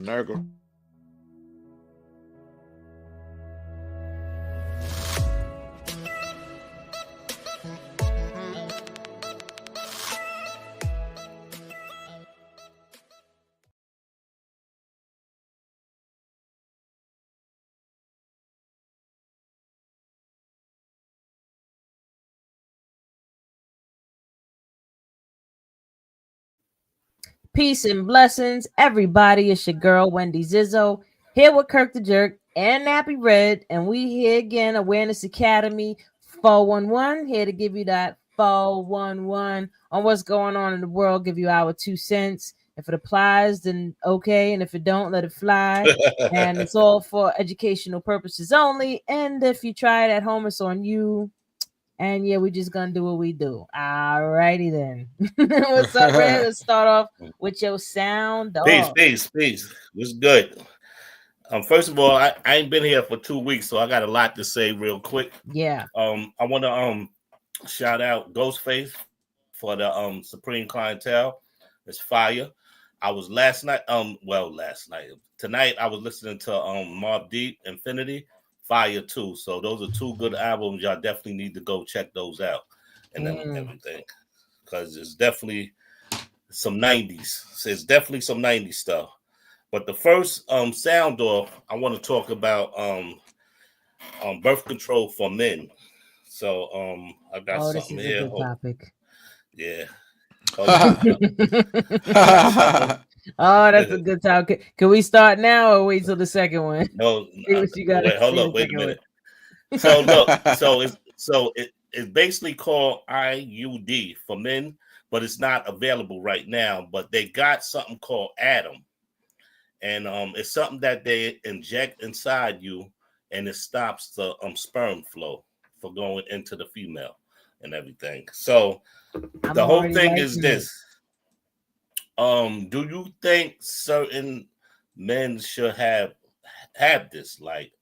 Nurgle. Peace and blessings, everybody. It's your girl Wendy Zizzo here with Kirk the Jerk and Nappy Red, and we here again, Awareness Academy 411, here to give you that 411 on what's going on in the world. Give you our 2 cents. If it applies, then okay, and if it don't, let it fly. And it's all for educational purposes only. And if you try it at home, it's on you. And yeah, we just gonna do what we do. All righty then. What's up, Red? Let's start off with your sound Peace, off. peace, peace. What's good? First of all, I ain't been here for 2 weeks, so I got a lot to say real quick. Yeah. I want to shout out Ghostface for the Supreme Clientele. It's fire. I was last night. Tonight I was listening to Mobb Deep, Infinity, fire too. So those are two good albums. Y'all definitely need to go check those out and then everything, because it's definitely some 90s. It's definitely some 90s stuff. But the first sound off, I want to talk about birth control for men. So I got This something is here. a good topic. Yeah. Hold on. I got something. Oh, that's a good topic. Can we start now or wait till the second one? No, See what you got. wait, hold up, wait a minute. So look, it's basically called IUD for men, but it's not available right now. But they got something called Atom, and it's something that they inject inside you, and it stops the sperm flow for going into the female and everything. So the whole thing is this: do you think certain men should have this? Like,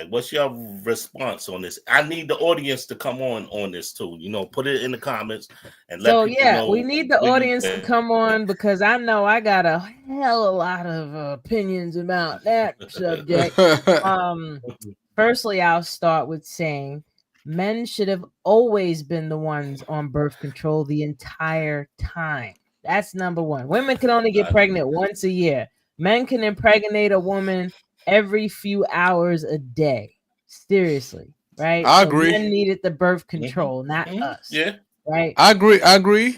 what's your response on this? I need the audience to come on this too. Put it in the comments and let people know. We need the audience to come on, because I know I got a hell of a lot of opinions about that subject. Firstly, I'll start with saying men should have always been the ones on birth control the entire time. That's number one. Women can only get pregnant once a year. Men can impregnate a woman every few hours a day. Seriously, right? I So agree. men needed the birth control, not us. Yeah. Right? I agree.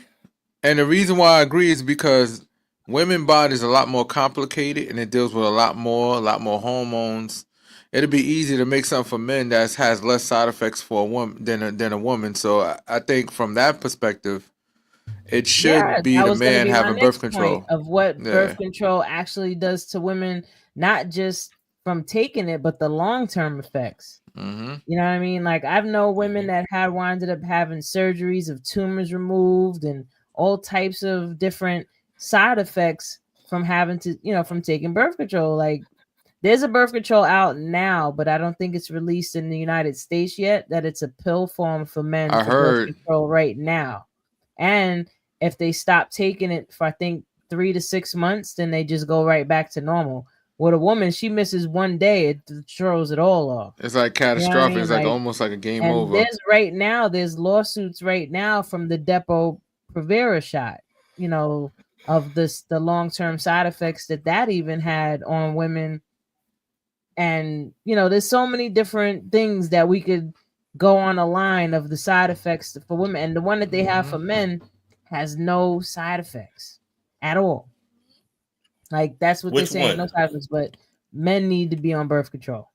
And the reason why I agree is because women bodies are a lot more complicated and it deals with a lot more hormones. It'd be easy to make something for men that has less side effects for a woman than a woman. So I think from that perspective, it should be the man having birth control. Of what birth control actually does to women, not just from taking it, but the long-term effects. Mm-hmm. You know what I mean? Like, I've known women that had winded up having surgeries of tumors removed and all types of different side effects from having to, from taking birth control. Like, there's a birth control out now, but I don't think it's released in the United States yet, that it's a pill form for men for birth control right now. And if they stop taking it for, I think, 3 to 6 months, then they just go right back to normal. With a woman, she misses one day, it throws it all off. It's like catastrophic. You know I mean? It's like almost like a game over. There's lawsuits right now from the Depo-Provera shot, of the long-term side effects that even had on women. And, there's so many different things that we could go on a line of the side effects for women. And the one that they have for men has no side effects at all. Like, that's what they're saying, no side effects, but men need to be on birth control.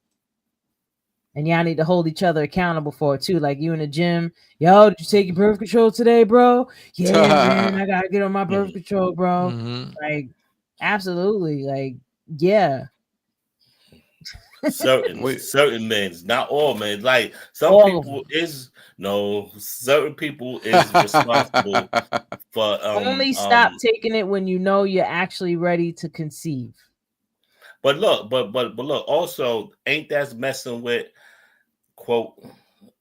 And y'all need to hold each other accountable for it too. Like, you in the gym, yo, did you take your birth control today, bro? Yeah, man, I gotta get on my birth control, bro. Mm-hmm. Like, absolutely. Like, yeah. certain men, not all men. Like, certain people is responsible for only stop taking it when you know you're actually ready to conceive. But look, also, ain't that messing with, quote,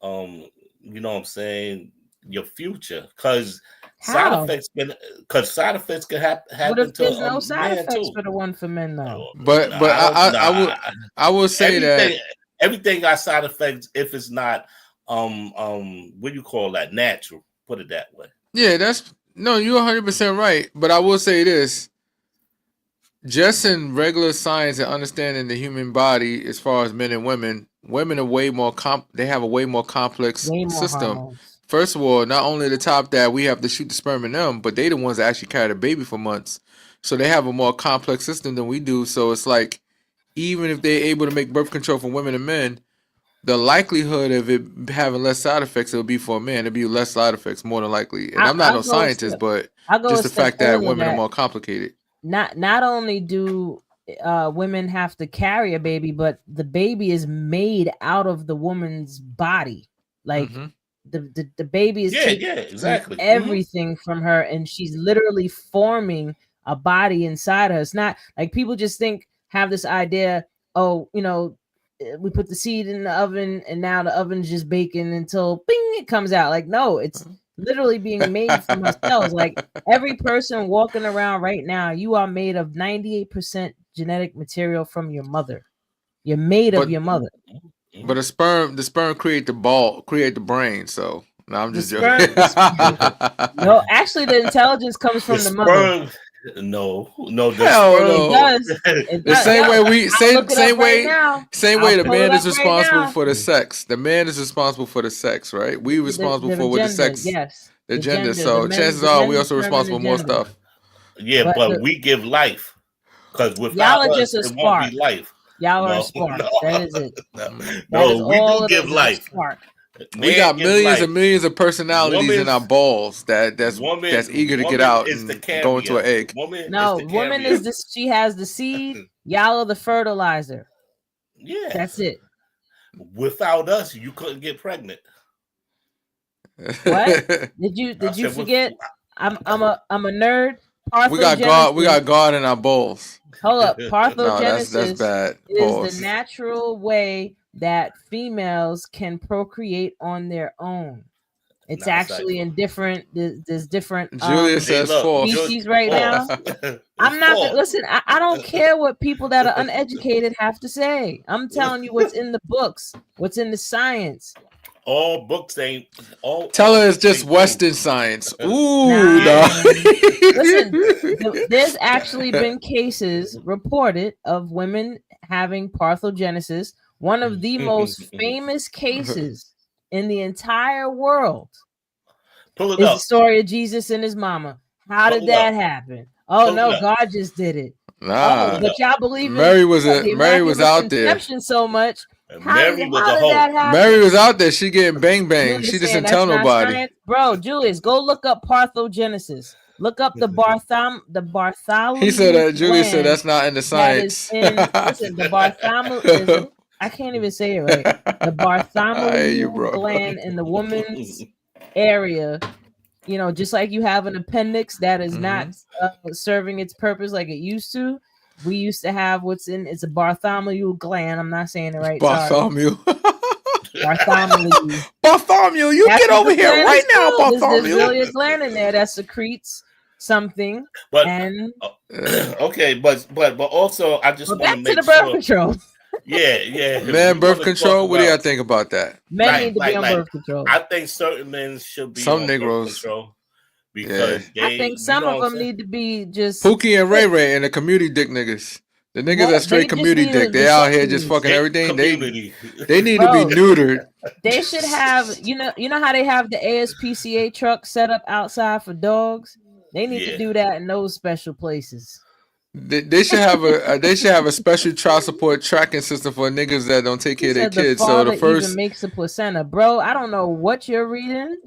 you know what I'm saying, your future, because side How? effects can What happen if to there's no side man effects too. for the one for men though? But Nah, I don't. Nah, I would say that everything got side effects if it's not what do you call that, natural? Put it that way. yeah, that's no, you're 100% right. But I will say this: just in regular science and understanding the human body, as far as men and women are way more they have a way more complex Way more system. hormones. First of all, not only the top that we have to shoot the sperm in them, but they the ones that actually carry the baby for months. So they have a more complex system than we do. So it's like even if they're able to make birth control for women and men, the likelihood of it having less side effects, it'll be for a man. It'll be less side effects more than likely. And I'm not I'll no go a scientist, step. but I'll go a just the step fact that further women are that more complicated. not only do women have to carry a baby, but the baby is made out of the woman's body. Like hmm the baby is taking Exactly. everything from her, and she's literally forming a body inside her. It's not like people just have this idea, oh, we put the seed in the oven and now the oven's just baking until bing it comes out. Like, no, it's literally being made from her cells. Like every person walking around right now, you are made of 98% genetic material from your mother. You're made of But your mother. but the sperm create the brain. So no, I'm The just joking. no, actually, the intelligence comes from the mother. No, the Hell sperm. It no. does. It The does. same way we I'll look it same up right way now. same I'll way the pull it man is up right responsible now. for the sex. The man is responsible for the sex, right? We responsible The for with the gender, sex, yes. the The gender. gender. The So men chances the are men we also determine responsible the for more gender. stuff. Yeah, but we give life, because y'all without are us, just a it won't be spark. life. Y'all are a No, spark. no, That is it. That is no. We do all it give is a life. spark. We Man got give millions life. and millions of personalities in our Woman's balls that's eager to get woman out is the and go into an carrier. egg. Woman is No, the woman carrier. is this. She has the seed. Y'all are the fertilizer. Yeah. That's it. Without us, you couldn't get pregnant. What did you forget? I'm a nerd. We got Parthenogenesis. God in our balls. Hold up. No, that's Parthenogenesis bad. is the Pause. natural way that females can procreate on their own. It's actually in different. There's different Julia Hey, says look, false. species right now. it's I'm not false. listen. I don't care what people that are uneducated have to say. I'm telling you what's in the books, what's in the science. All books ain't all. Tell her it's books just ain't true. Western science. Ooh, Nah, no. man. Listen, there's actually been cases reported of women having parthenogenesis. One of the most famous cases in the entire world Pull it is the up. story of Jesus and his mama. How Pull did it up. that happen? Oh Pull it no, up. God just did it. Nah. Oh, but y'all believe in Mary was the Mary was Immaculate out there. Conception so much. Mary was How a did hoe. that happen? Mary was out there. She getting bang bang. She Julius just saying didn't tell that's not nobody. science, bro. Julius, go look up parthenogenesis. Look up the He said Bartholomew Julia said gland that's not in the that is science. in. Listen, the Bartholomew is. I can't even say it right. The I hear you, Bartholomew bro. gland in the woman's area. Just like you have an appendix that is not serving its purpose like it used to. We used to have it's a Bartholomew gland. I'm not saying it right. Bartholomew. Sorry. Bartholomew. Bartholomew, you That's get what over the here gland right is now, called. There's Bartholomew. really a gland in there that secretes something. But And okay, but also I just want back to to the make birth sure. control. Yeah. Man, we birth wanna control. talk What do y'all about- think about that? Men need to be on birth control. I think certain men should be Some on Negroes. birth control because I think some of them need to be just Pookie and Ray Ray and the community dick niggas. The niggas that straight community dick. They out here just fucking everything. They need to be neutered. They should have, you know how they have the ASPCA truck set up outside for dogs? They need to do that in those special places. They should have a special child support tracking system for niggas that don't take care of their kids. So the first even makes a placenta, bro. I don't know what you're reading,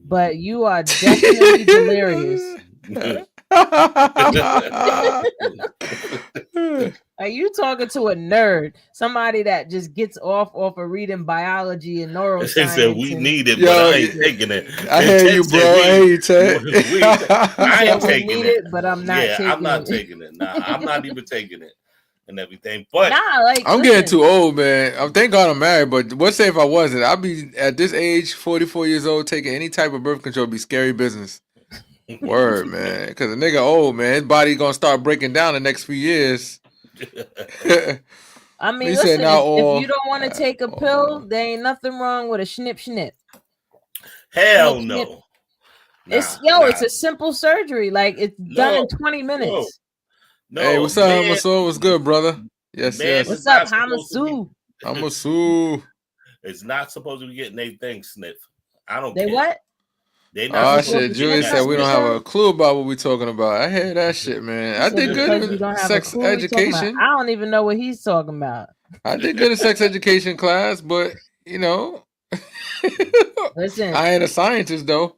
but you are definitely delirious. Are you talking to a nerd? Somebody that just gets off of reading biology and neuroscience? They said we need it, but I ain't taking it. I hear you, bro. I hear you, Ted. I ain't taking it, but I'm not. Yeah, I'm not taking it. Nah, I'm not even taking it. and everything. But Nah, like I'm listen, getting too old, man. Thank God I'm married, but what say if I wasn't? I'd be at this age, 44 years old, taking any type of birth control be scary business. Word, man. Because a nigga old, man. His body gonna start breaking down the next few years. I mean, He said listen, now if all. you don't want to take a pill, there ain't nothing wrong with a snip. hell Snip. no. It's Nah. it's a simple surgery. Like it's done in 20 minutes. Hey, what's up, Hamasu? What's good, brother? Yes, man yes. What's up, Hamasu? Hamasu. It's not supposed to be getting their thing sniffed. I don't They care. what? They not Oh supposed shit, to Julie get said that we don't sniffed. have a clue about what we're talking about. I hear that shit, man. I did good Because you in don't have a sex clue what he's talking about. education. I don't even know what he's talking about. I did good in sex education class, but you know, Listen, I ain't a scientist though.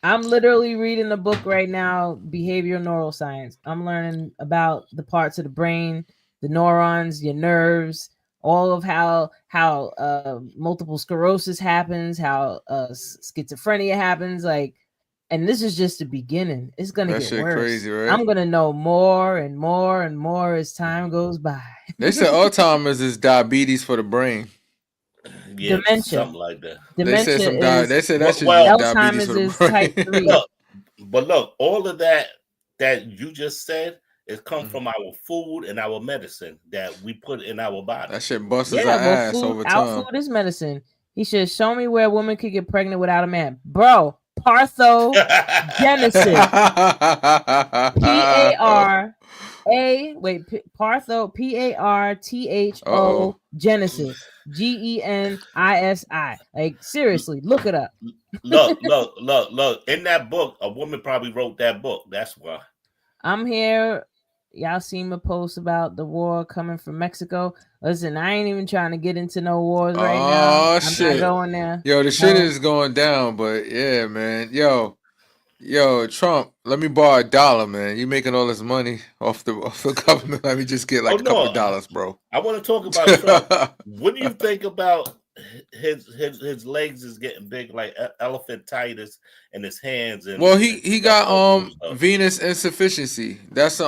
I'm literally reading a book right now, behavioral neuroscience. I'm learning about the parts of the brain, the neurons, your nerves, all of how multiple sclerosis happens, how schizophrenia happens, like, and this is just the beginning. It's gonna That get shit worse. crazy, right? I'm gonna know more and more and more as time goes by. They said Alzheimer's is diabetes for the brain. Yeah, Dementia. something like that. They said Dementia is They said that shit well, is diabetes for Alzheimer's the is type brain. 3. Look, all of that you just said is come from our food and our medicine that we put in our body. That shit busts Yeah, our well, ass over our time. food is medicine. He should show me where a woman could get pregnant without a man. Bro, Parthogenesis. Partho Genesis. Genisi. Like seriously, look it up. Look. In that book, a woman probably wrote that book. That's why. I'm here. Y'all seen my post about the war coming from Mexico. Listen, I ain't even trying to get into no wars right now. I'm shit. not going there. Yo, the shit is going down, but yeah, man. Yo, Trump, let me borrow $1, man. You making all this money off the government. Let me just get like a couple of dollars, bro. I want to talk about Trump. What do you think about his legs is getting big like elephantitis and his hands and well he got stuff. venous insufficiency. That's a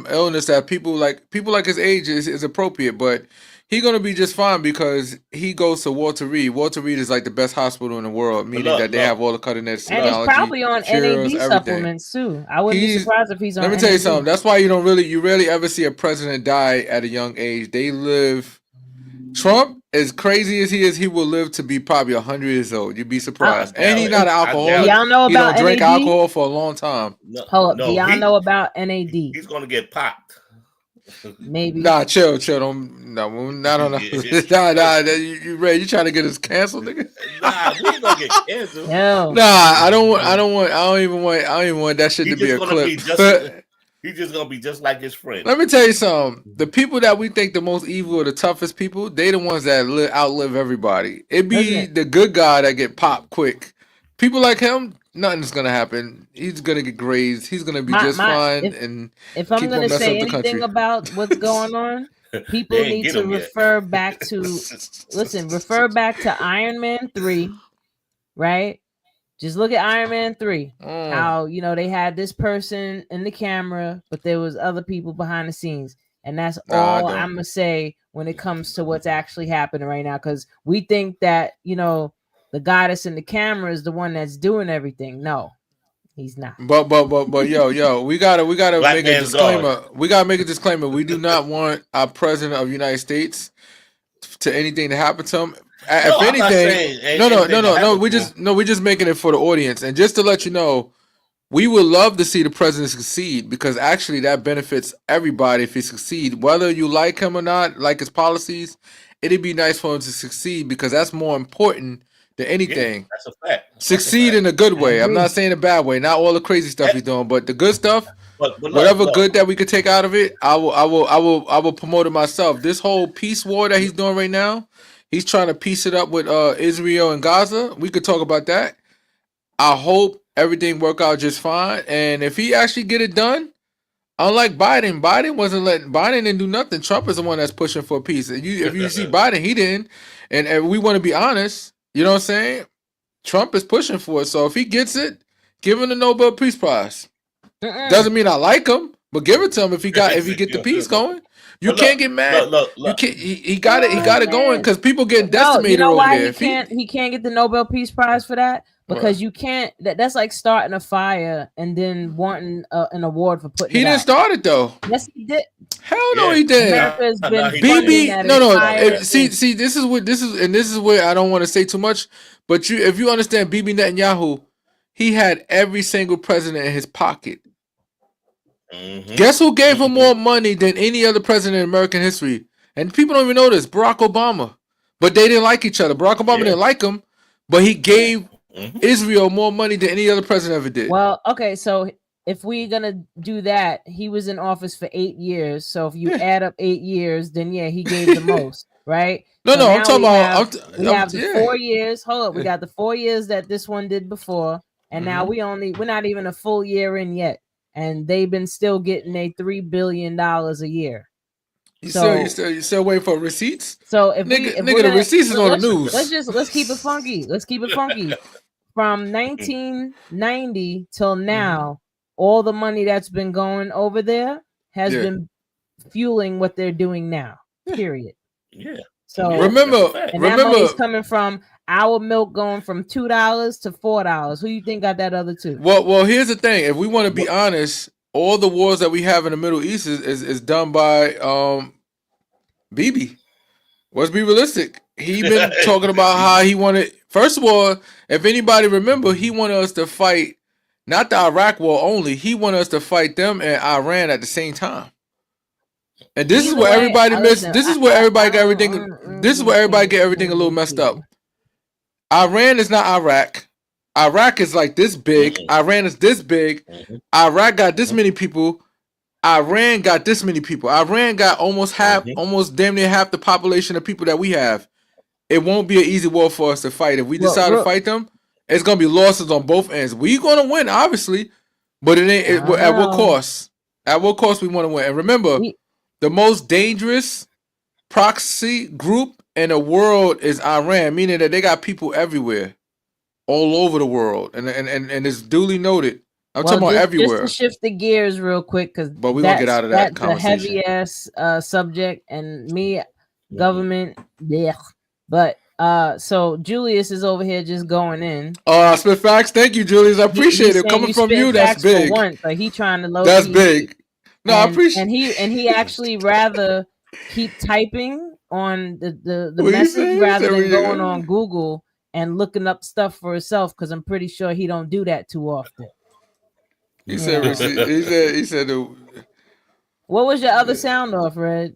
illness that people like his age is appropriate, but he gonna be just fine because he goes to Walter Reed. Walter Reed is like the best hospital in the world, meaning that they have all the cutting edge technology. And he's probably on cures, NAD supplements too. I wouldn't be surprised if he's on. Let me tell you something. That's why you rarely ever see a president die at a young age. They live. Trump, as crazy as he is, he will live to be probably 100 years old. You'd be surprised. And he's not an alcoholic. Y'all know about he don't drink NAD? Alcohol for a long time. Hold up. Do y'all know about NAD? He's gonna get popped. Maybe. Nah, chill. Don't. No, not on. Nah. You ready? You trying to get us canceled, nigga? Nah, we ain't gonna get canceled. Nah, I don't even want that shit to be a clip. He's just gonna be just like his friend. Let me tell you something. The people that we think the most evil or the toughest people, they the ones that outlive everybody. It be the good guy that get popped quick. People like him, nothing's gonna happen. He's gonna get grazed. He's gonna be just fine. If I'm gonna say anything about what's going on, people need to refer back to Iron Man 3, right? Just look at Iron Man 3. How, they had this person in the camera, but there was other people behind the scenes. And that's all I'm going to say when it comes to what's actually happening right now. Because we think that, the guy that's in the camera is the one that's doing everything. No, he's not. But yo, we gotta make a disclaimer. We gotta make a disclaimer. We do not want our president of the United States to anything to happen to him. If anything, no. We're just making it for the audience, and just to let you know, we would love to see the president succeed because actually that benefits everybody if he succeed. Whether you like him or not, like his policies, it'd be nice for him to succeed because that's more important than anything. Yeah, that's a fact. Succeed in a good way. I'm not saying a bad way. Not all the crazy stuff he's doing, but the good stuff. Whatever good that we could take out of it, I will promote it myself. This whole peace war that he's doing right now. He's trying to piece it up with Israel and Gaza. We could talk about that. I hope everything work out just fine. And if he actually get it done, unlike Biden, Biden didn't do nothing. Trump is the one that's pushing for peace. If you see Biden, he didn't. And we want to be honest. You know what I'm saying? Trump is pushing for it. So if he gets it, give him the Nobel Peace Prize. Doesn't mean I like him, But give it to him if he get the piece going. You But can't get mad. You look. can't. He got it. He got it going because people get No, decimated you know over why there. he can't get the Nobel Peace Prize for that? Because you can't. That's like starting a fire and then wanting an award for putting he it didn't out. start it though. Yes, he did. Hell no, he didn't. America has been he funding did. that No. entire See, this is where I don't want to say too much. But if you understand, Bibi Netanyahu, he had every single president in his pocket. Mm-hmm. Guess who gave him more money than any other president in American history? And people don't even know this. Barack Obama. But they didn't like each other. Barack Obama didn't like him, but he gave Israel more money than any other president ever did. Well, okay, so if we're gonna do that, he was in office for 8 years. So if you add up 8 years, then yeah, he gave the most, right? No, so I'm talking about. We have the 4 years. Hold up, we got the 4 years that this one did before, and now we're not even a full year in yet, and they've been still getting $3 billion a year. You still waiting for receipts? So if the receipts is on the news. Let's keep it funky. Let's keep it funky. From 1990 till now, all the money that's been going over there has been fueling what they're doing now. Period. Yeah. So remember, that money's coming from our milk going from $2 to $4. Who you think got that other two? Well, here's the thing. If we want to be honest, all the wars that we have in the Middle East is done by Bibi. Let's be realistic. He been talking about how he wanted. First of all, if anybody remember, he wanted us to fight not the Iraq war only. He wanted us to fight them and Iran at the same time. And this is where everybody missed. This is where everybody got everything. This is where everybody get everything a little messed up. Iran is not Iraq. Iraq is like this big. Iran is this big. Iraq got this many people. Iran got this many people. Iran got almost damn near half the population of people that we have. It won't be an easy war for us to fight. If we decide to fight them, it's gonna be losses on both ends. We're gonna win, obviously, but it ain't. At what cost? At what cost we want to win? And remember, the most dangerous proxy group in the world is Iran, meaning that they got people everywhere, all over the world, and it's duly noted. I'm talking about everywhere. Just to shift the gears real quick, but we're gonna get out of that conversation. That's a heavy ass subject, and government, yeah. But so Julius is over here just going in. Oh, spit facts. Thank you, Julius. I appreciate it. Coming from you, that's big. Like he trying to load. That's big. No, I appreciate. And he actually rather keep typing on the message rather than going on Google and looking up stuff for himself, because I'm pretty sure he don't do that too often. He said. He said. What was your other sound off, Red?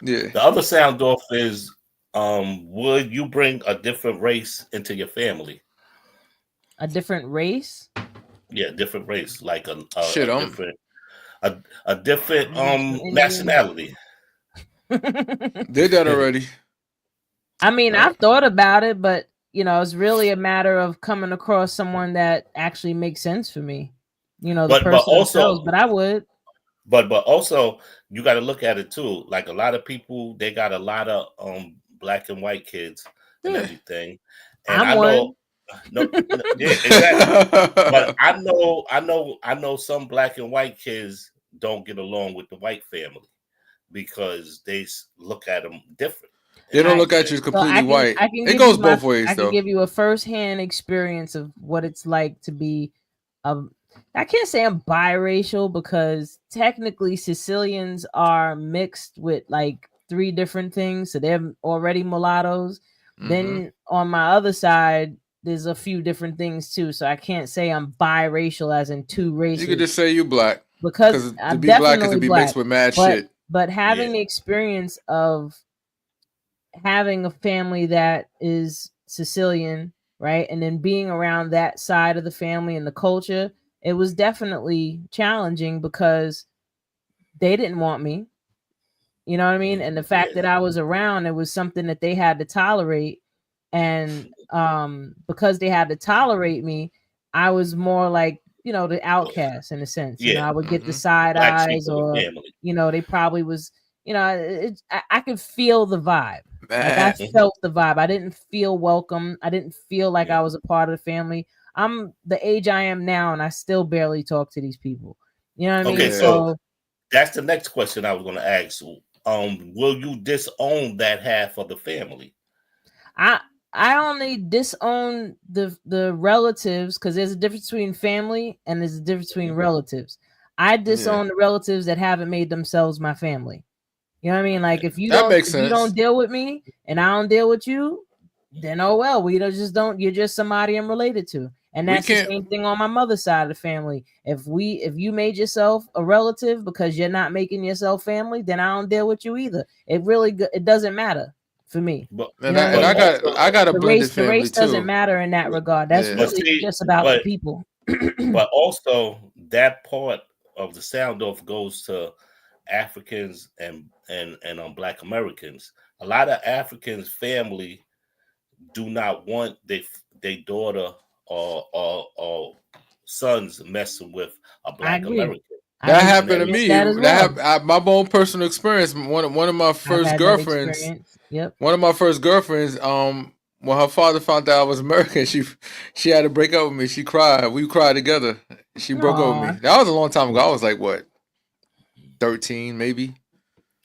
Yeah. The other sound off is, would you bring a different race into your family? A different race? Yeah, different race, like a different nationality. Did that already. I mean, I've thought about it, but it's really a matter of coming across someone that actually makes sense for me. The person themselves, but I would. But also, you got to look at it too. Like a lot of people, they got a lot of black and white kids and everything. And I know, yeah, exactly. But I know some black and white kids don't get along with the white family because they look at them different. They don't look at you as completely white. It goes both ways, though. I can give you a first-hand experience of what it's like to be I can't say I'm biracial, because technically Sicilians are mixed with like 3 different things. So they're already mulattoes. Mm-hmm. Then on my other side, there's a few different things too. So I can't say I'm biracial as in 2 races. You could just say you black. Because to be black is to be mixed with mad shit. But having the experience of having a family that is Sicilian, right? And then being around that side of the family and the culture, it was definitely challenging because they didn't want me. You know what I mean? And the fact that I was around, it was something that they had to tolerate. And because they had to tolerate me, I was more like, the outcast in a sense. I would get the side eyes, or, they probably was, I could feel the vibe. Like I felt the vibe. I didn't feel welcome. I didn't feel like I was a part of the family. I'm the age I am now, and I still barely talk to these people. You know what I mean? Okay, Yeah. so So that's the next question I was going to ask. Will you disown that half of the family? I I only disown the relatives because there's a difference between family and there's a difference between relatives. I Yeah. disown the relatives that haven't made themselves my family. You know what I mean? Like That makes if you sense. don't deal with me and I don't deal with you, then oh well, we don't just don't. You're just somebody I'm related to, and We that's the can't. same thing on my mother's side of the family. If you made yourself a relative because you're not making yourself family, then I don't deal with you either. It doesn't matter for me. But You And know what I but mean? also I got a blended The family race doesn't too. matter in that regard. That's Yeah. but really see, just about the but people. but also that part of the sound off goes to Africans and Black Americans. A lot of Africans family do not want they daughter or sons messing with a I Black agree. American. That I've And happened to every experienced me. that as That well. happened, my own personal experience. One of my I've first had that girlfriends. experience. Yep. One of my first girlfriends. When her father found out I was American, she had to break up with me. She cried. We cried together. She broke up with me. Aw. That was a long time ago. I was like what, 13 maybe.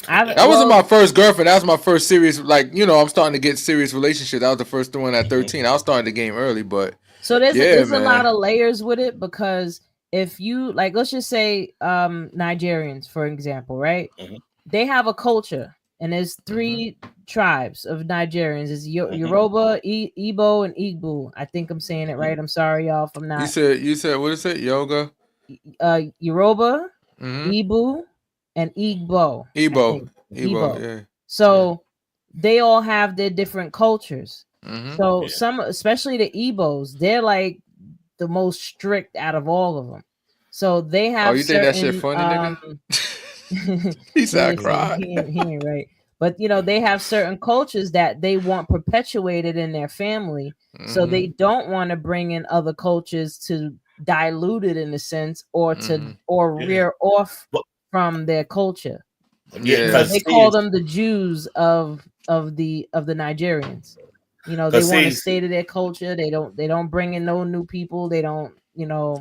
I've That wasn't well, my first girlfriend. That was my first serious. Like I'm starting to get serious relationship. That was the first one at Mhm. 13. I was starting the game early, but so yeah, there's a lot man. of layers with it because if you like, let's just say Nigerians, for example, right? Mhm. They have a culture, and there's Hmm. three tribes of Nigerians. It's Mhm. Yoruba, Igbo, and Igbo. I think I'm saying it Mhm. right. I'm sorry, y'all, if I'm not. You said what is it? Yoga. Yoruba, Mm-hmm. Igbo, and Igbo. I Ebo. think Ebo. Igbo. Yeah. Yeah. So they all have their different cultures. Mm-hmm. So Yeah. some, especially the Igbos, they're like the most strict out of all of them. So they Oh, have you think that shit certain funny, nigga? He he said I ain't saying cried. he ain't right. But they have certain cultures that they want perpetuated in their family. So Mm-hmm. they don't want to bring in other cultures to dilute it in a sense Mm-hmm. or Yeah. rear off But from their culture. yeah, Yeah. They call them the Jews of the Nigerians. They cause want to see, stay to their culture. They don't bring in no new people. They don't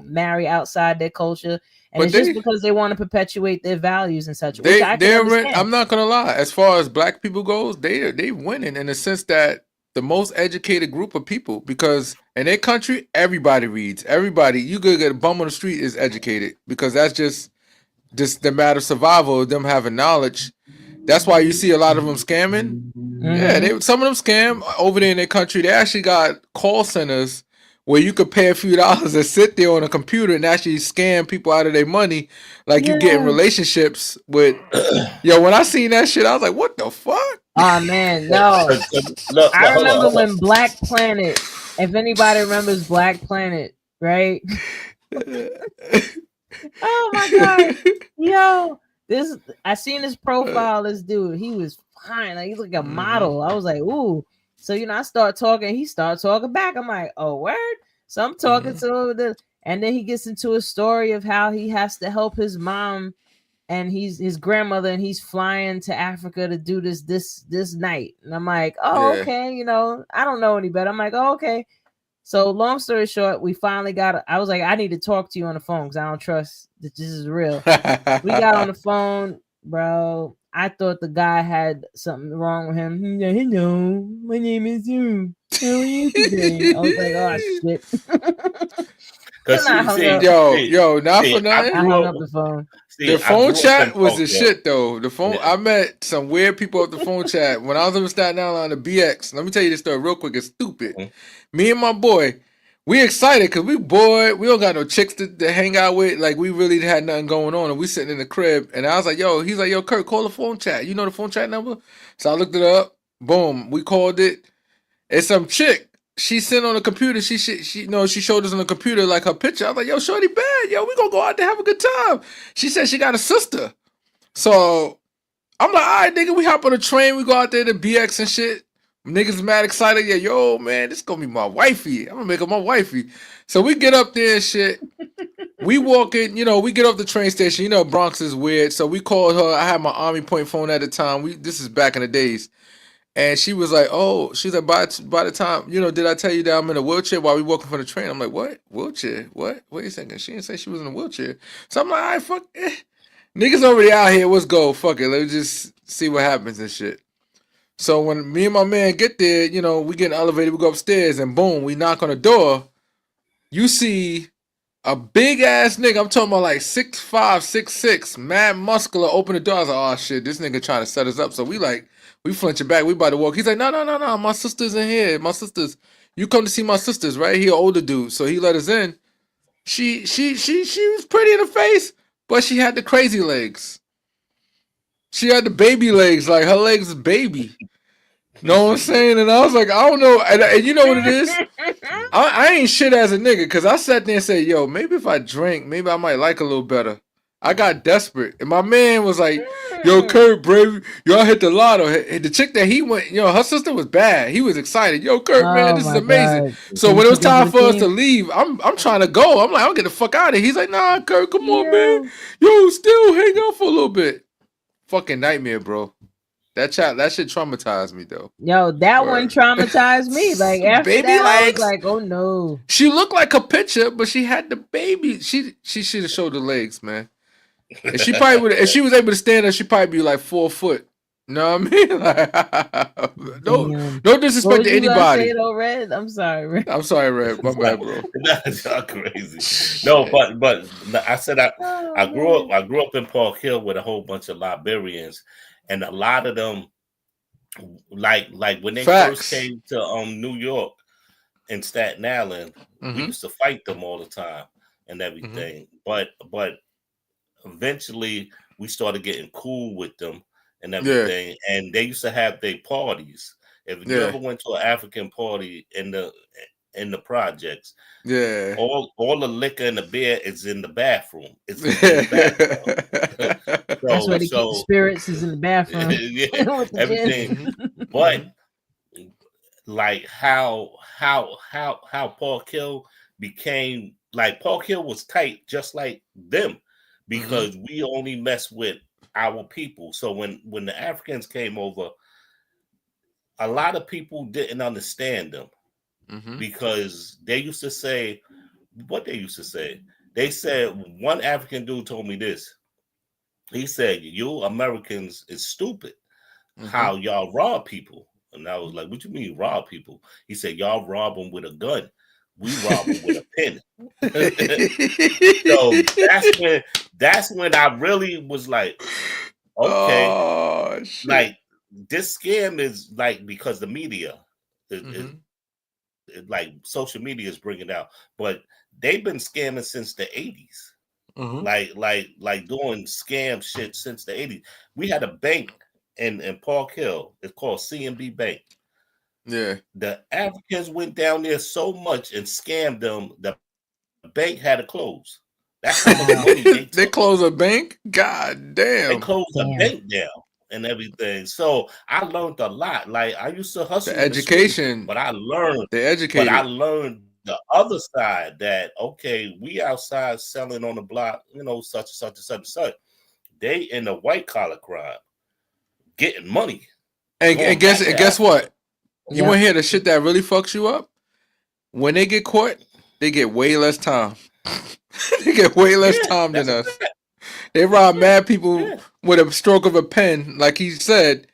marry outside their culture, and But it's just because they want to perpetuate their values and such, which I can understand. I'm not gonna lie. As far as black people goes, they winning in the sense that the most educated group of people because in their country everybody reads. Everybody you could get a bum on the street is educated because that's just the matter of survival of them having knowledge. That's why you see a lot of them scamming. Yeah, Hmm. some of them scam over there in their country. They actually got call centers where you could pay a few dollars and sit there on a computer and actually scam people out of their money. Like you get in Yeah. relationships with. Yo, when I seen that shit, I was like, "What the fuck?" Oh man, no. look, I hold on, remember hold on. when Black Planet. If anybody remembers Black Planet, right? Oh my god, yo, this I seen his profile. This dude, he was fine. Like he's like a Mhm. model. I was like, ooh. So I start talking. He started talking back. I'm like, oh word. So I'm talking Mhm. to him, and then he gets into a story of how he has to help his mom and he's his grandmother, and he's flying to Africa to do this night. And I'm like, oh Yeah. okay. I don't know any better. I'm like, oh, okay. So long story short, we finally got. I was like, I need to talk to you on the phone because I don't trust that this is real. We got on the phone, bro. I thought the guy had something wrong with him. Yeah, hello, my name is you. How are you today? I was like, oh shit. Cause And I hung up. Yo, not for I nothing. I grew hung up. up the phone. The I phone grew up in chat was the Tulsa. shit though. The phone Yeah. I met some weird people at the phone chat when I was in Staten Island on the BX. Let me tell you this story real quick. It's stupid. Mhm. Me and my boy, we excited because we bored. We don't got no chicks to hang out with. Like we really had nothing going on, and we sitting in the crib. And I was like, "Yo," he's like, "Yo, Kurt, call the phone chat. You know the phone chat number?" So I looked it up. Boom, we called it. It's some chick. She sent on the computer. She showed us on the computer like her picture. I was like, "Yo, shorty bad. Yo, we gonna go out there have a good time." She said she got a sister. So I'm like, all right, nigga, we hop on a train, we go out there to BX and shit. Niggas mad excited. Yeah, yo, man, this gonna be my wifey. I'm gonna make her my wifey. So we get up there and shit. We walk in, we get off the train station. Bronx is weird. So we called her. I had my Army Point phone at the time. This is back in the days. And she was like, "Oh, she's like, by the time, did I tell you that I'm in a wheelchair while we walking from the train?" I'm like, "What wheelchair? What are you thinking?" She didn't say she was in a wheelchair. So I'm like, "All right, fuck, niggas already out here. Let's go. Fuck it. Let's just see what happens and shit." So when me and my man get there, we get in the elevator, we go upstairs, and boom, we knock on the door. You see a big ass nigga. I'm talking about like 6'5", 6'6", mad muscular. Open the door. I was like, "Oh shit, this nigga trying to set us up." So we flinching back. We about to walk. He's like, no. My sister's in here. My sister's. You come to see my sisters, right? He an older dude, so he let us in. She was pretty in the face, but she had the crazy legs. She had the baby legs, like her legs is baby. Know what I'm saying? And I was like, I don't know. And you know what it is? I ain't shit as a nigga because I sat there and said, yo, maybe if I drink, maybe I might like a little better. I got desperate. And my man was like, yo, Kurt, brave, y'all hit the lotto. The chick that he went, her sister was bad. He was excited. Yo, Kurt, man, Oh this is my amazing. God. So And when it was took him to time the for us to team? leave, I'm trying to go. I'm like, I'll get the fuck out of here. He's like, nah, Kurt, come on, man. Yeah. Yo, still hang out for a little bit. Fucking nightmare, bro. That shit traumatized me though. Yo, that one Word. traumatized me. Like after Baby that, I was legs? like, oh no. She looked like a picture, but she had the baby. She should have showed the legs, man. And she probably would. If she was able to stand up, she'd probably be like 4 foot. You know what I mean? Like, no Damn. no What disrespect was to you gonna say anybody. though, Red? I'm sorry, Red. I'm sorry, Red. My bad, bro. That's not crazy. No, but I said I Oh, grew up in Park Hill with a whole bunch of Liberians, and a lot of them, like when they Facts. first came to New York and Staten Island, we used to fight them all the time and everything. But eventually we started getting cool with them and everything, and they used to have their parties. If you ever went to an African party in the projects, all the liquor and the beer is in the bathroom. It's in the bathroom. that's where they keep the spirits is in the bathroom. Yeah, with the everything. But like how Park Hill became, like, Park Hill was tight just like them, because we only mess with our people. So when the Africans came over, a lot of people didn't understand them, because they used to say what they used to say. They said, one African dude told me this. He said, "You Americans is stupid. How y'all rob people?" And I was like, "What you mean rob people?" He said, "Y'all rob them with a gun. We rob them with a pen." So that's when I really was like, okay, oh, shit. like this scam is like, because the media, like social media is bringing out, but they've been scamming since the 80s. Like doing scam shit since the 80s. We had a bank in Park Hill. It's called CMB Bank. Yeah. The Africans went down there so much and scammed them, the bank had to close. That's how much money they took. They closed a bank? God damn. They closed the bank down and everything. So I learned a lot. Like, I used to hustle the education, street, but I learned. They educated. But I learned the other side, that okay, we outside selling on the block, such and such and such and such. They in the white collar crime, getting money. And guess what? You want to hear the shit that really fucks you up? When they get caught, they get way less time. They get way less time than us. They rob mad people with a stroke of a pen, like he said,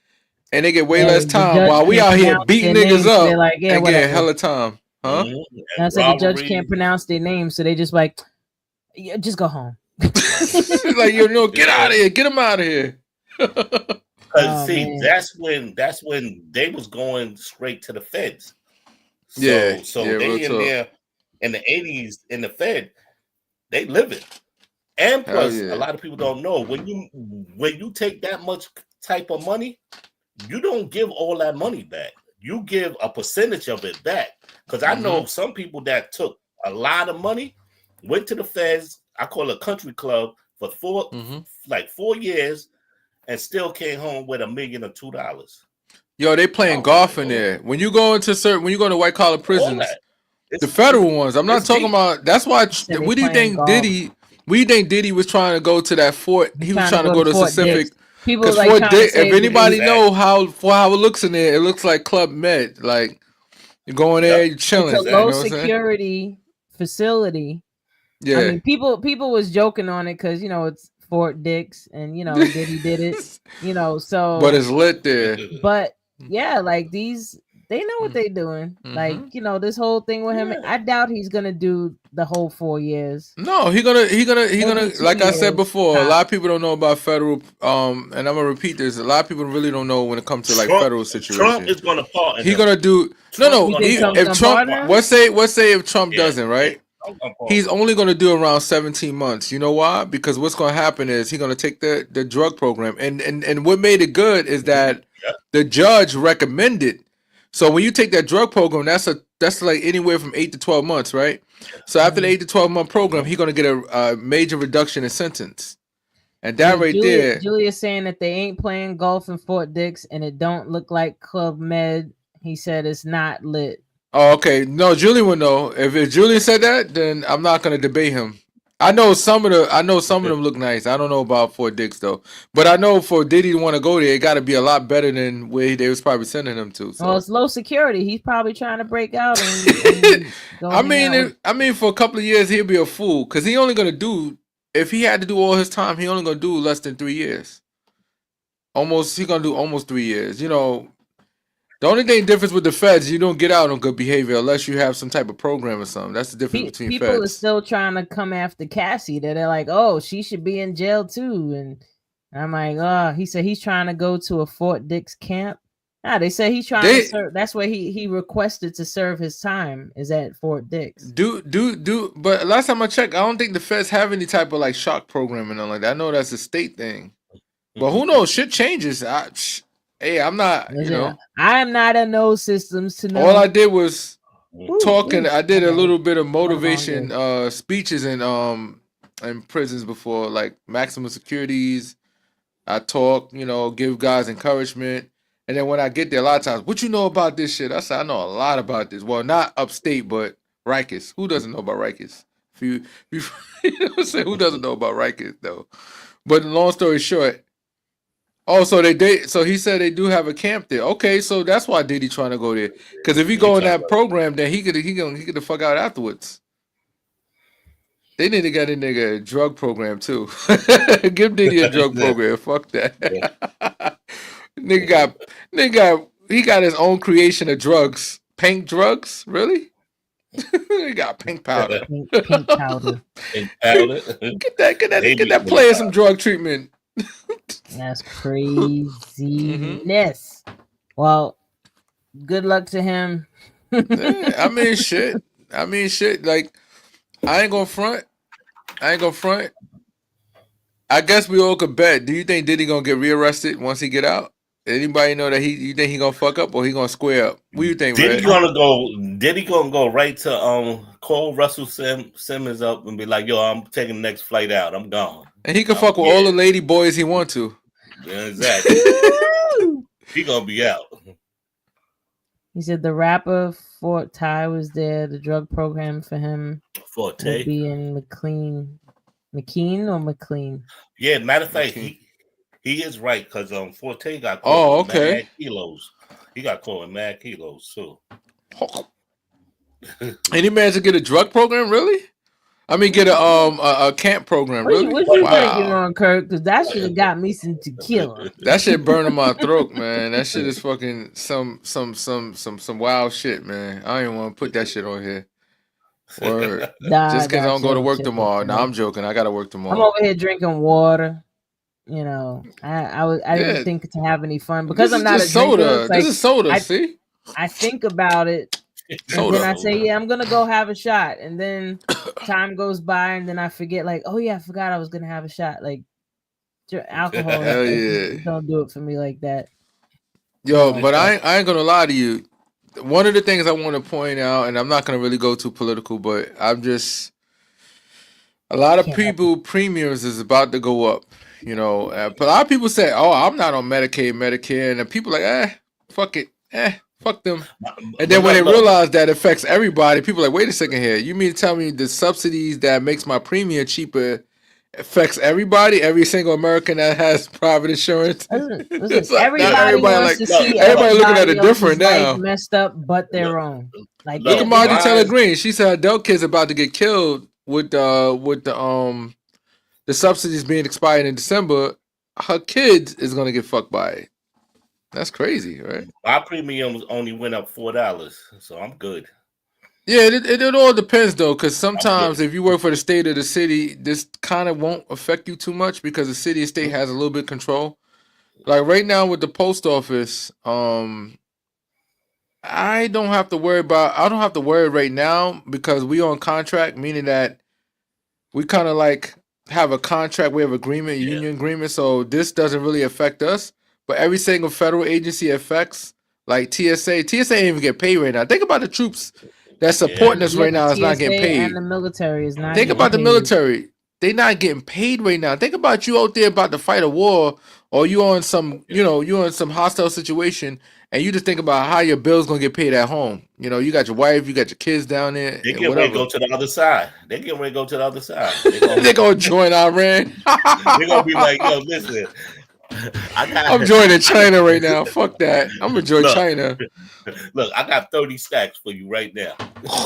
and they get way less time, while we out here beating niggas up like, and getting hella time. Huh? That's like the judge can't pronounce their name, so they just like, yeah, just go home. Like, get out of here, get them out of here. That's when they was going straight to the feds. So they in there in the 80s in the Fed, they live it. And plus, a lot of people don't know, when you take that much type of money, you don't give all that money back. You give a percentage of it back. Because I know some people that took a lot of money, went to the feds, I call it a country club, for 4 years, and still came home with $1 million or $2. Yo, they playing golf in there. When you go to white collar prisons, the federal ones. I'm not talking about. That's why. What do you think Diddy was trying to go to that fort? He was trying to go to a specific People Because like trying to if save the anybody beast. Exactly. know how it looks in there, it looks like Club Med. Like you go in there, Yep. you It's chilling. a You low Exactly. know what I'm saying? security facility. I Yeah. mean, people was joking on it because it's Fort Dix, and Diddy did it. But So it's lit there. but yeah, like they know what they doing. Like Mm-hmm. this whole thing with him. Yeah. I doubt he's gonna do the whole 4 years. No, he gonna Maybe two like I said years before, a lot top. of people don't know about federal and I'm gonna repeat this, a lot of people really don't know when it comes to like federal Trump situation. is going to pardon He him. gonna do Trump You no, think going Trump's if gonna Trump partner him? let's say if Trump Yeah. doesn't, Yeah. right? Trump gonna pardon He's him. only gonna do around 17 months. You know why? Because what's gonna happen is he's gonna take the drug program. And what made it good is that Yep. the judge recommended. So when you take that drug program, that's like anywhere from 8 to 12 months, right? So after the 8 to 12 month program, he's gonna get a major reduction in sentence. And that Yeah, right there, Julia's saying that they ain't playing golf in Fort Dix, and it don't look like Club Med. He said it's not lit. oh, okay. No, Julian would know. If Julian said that, then I'm not gonna debate him. I know some of them look nice. I don't know about Fort Dix though, but I know for Diddy to want to go there, it got to be a lot better than where they was probably sending him to. Well, So, it's low security. He's probably trying to break out and go I hang mean, out with. I mean, for a couple of years he'll be a fool because he only gonna do if he had to do all his time, he only gonna do less than 3 years. He gonna do almost 3 years. The only thing difference with the feds, you don't get out on good behavior unless you have some type of program or something. That's the difference between People are feds. still trying to come after Cassie. That they're like, oh, she should be in jail too. And I'm like, oh, he said he's trying to go to a Fort Dix camp. They say he's trying to serve. That's where he requested to serve his time is at Fort Dix. But last time I checked, I don't think the feds have any type of like shock program and nothing like that. I know that's a state thing, but who knows? Shit changes. Hey, I'm not. I am not in those systems to know. All I did was talking. I did a little bit of motivation speeches in prisons before, like maximum securities. I talk, give guys encouragement. And then when I get there, a lot of times, what you know about this shit? I said, I know a lot about this. Well, not upstate, but Rikers. Who doesn't know about Rikers? You know what I'm saying? Who doesn't know about Rikers, though? But long story short, so so he said they do have a camp there. Okay, so that's why Diddy trying to go there. Because if he go in that program, then he could the fuck out afterwards. They need to get a nigga a drug program too. Give Diddy a drug program. Fuck that. He got his own creation of drugs. Pink drugs? Really? He got pink powder. Pink powder. Pink powder. Get that player some drug treatment. That's craziness. Well, good luck to him. I mean shit. Like I ain't gonna front. I guess we all could bet. Do you think Diddy gonna get rearrested once he get out? Anybody know that you think he gonna fuck up or he gonna square up? What do you think, Diddy Red? gonna go right to call Russell Simmons up and be like, yo, I'm taking the next flight out. I'm gone. And he can fuck with all the lady boys he want to. Yeah, exactly. He gonna be out. He said the rapper Fort Ty was there. The drug program for him would be in McKean or McLean. Yeah, matter of fact, he is right because Forte got caught with mad kilos. He got caught with mad kilos too. Any man to get a drug program, really? I mean, get a camp program, really? What you thinking on, Kirk? Because that should have got me some tequila. That shit burning my throat, man. That shit is fucking some wild shit, man. I don't even want to put that shit on here. Word. Just because I don't go to work tomorrow. No, I'm joking. I gotta work tomorrow. I'm over here drinking water. I didn't think to have any fun because I'm not a soda. Like, this is soda. See, I think about it, and then I say, yeah, I'm gonna go have a shot, and then time goes by, and then I forget, like, oh yeah, I forgot I was gonna have a shot. Like alcohol, don't do it for me like that. Yo, but I ain't gonna lie to you. One of the things I want to point out, and I'm not gonna really go too political, but I'm just a lot of people premiums is about to go up. But a lot of people say, "Oh, I'm not on Medicaid, Medicare," and people like, fuck it, fuck them. And then when they realize that affects everybody, people are like, wait a second here. You mean to tell me the subsidies that makes my premium cheaper affects everybody, every single American that has private insurance. Listen, It's like not everybody everybody wants like to see everybody looking at everybody it else's different life now. messed up but Look, their own. Like Look at look, Margie Taylor mine. Greene. She said her adult kid's about to get killed with the subsidies being expired in December. Her kid is gonna get fucked by it. That's crazy, right? My premiums only went up $4, so I'm good. Yeah, it all depends though, because I'm good. sometimes if you work for the state or the city, this kind of won't affect you too much because the city and state has a little bit of control. Like right now with the post office, I don't have to worry about. I don't have to worry right now because we on contract, meaning that we kind of like have a contract, we have agreement, Yeah, union agreement, so this doesn't really affect us. But every single federal agency affects, like TSA. TSA ain't even get paid right now. Think about the troops that's yeah. supporting us yeah, right the now is not getting TSA and paid. the military is not Think getting about the paid. military. They not getting paid right now. Think about you out there about to fight a war, or you on some, you on some hostile situation, and you just think about how your bills gonna get paid at home. You got your wife, you got your kids down there, They and get ready to whatever. go to the other side. They get ready to go to the other side. They're gonna They gonna join Iran. they're gonna be like, yo, listen, I I'm got joining China right now. Fuck that. I'm gonna join look, China. look, I got 30 stacks for you right now.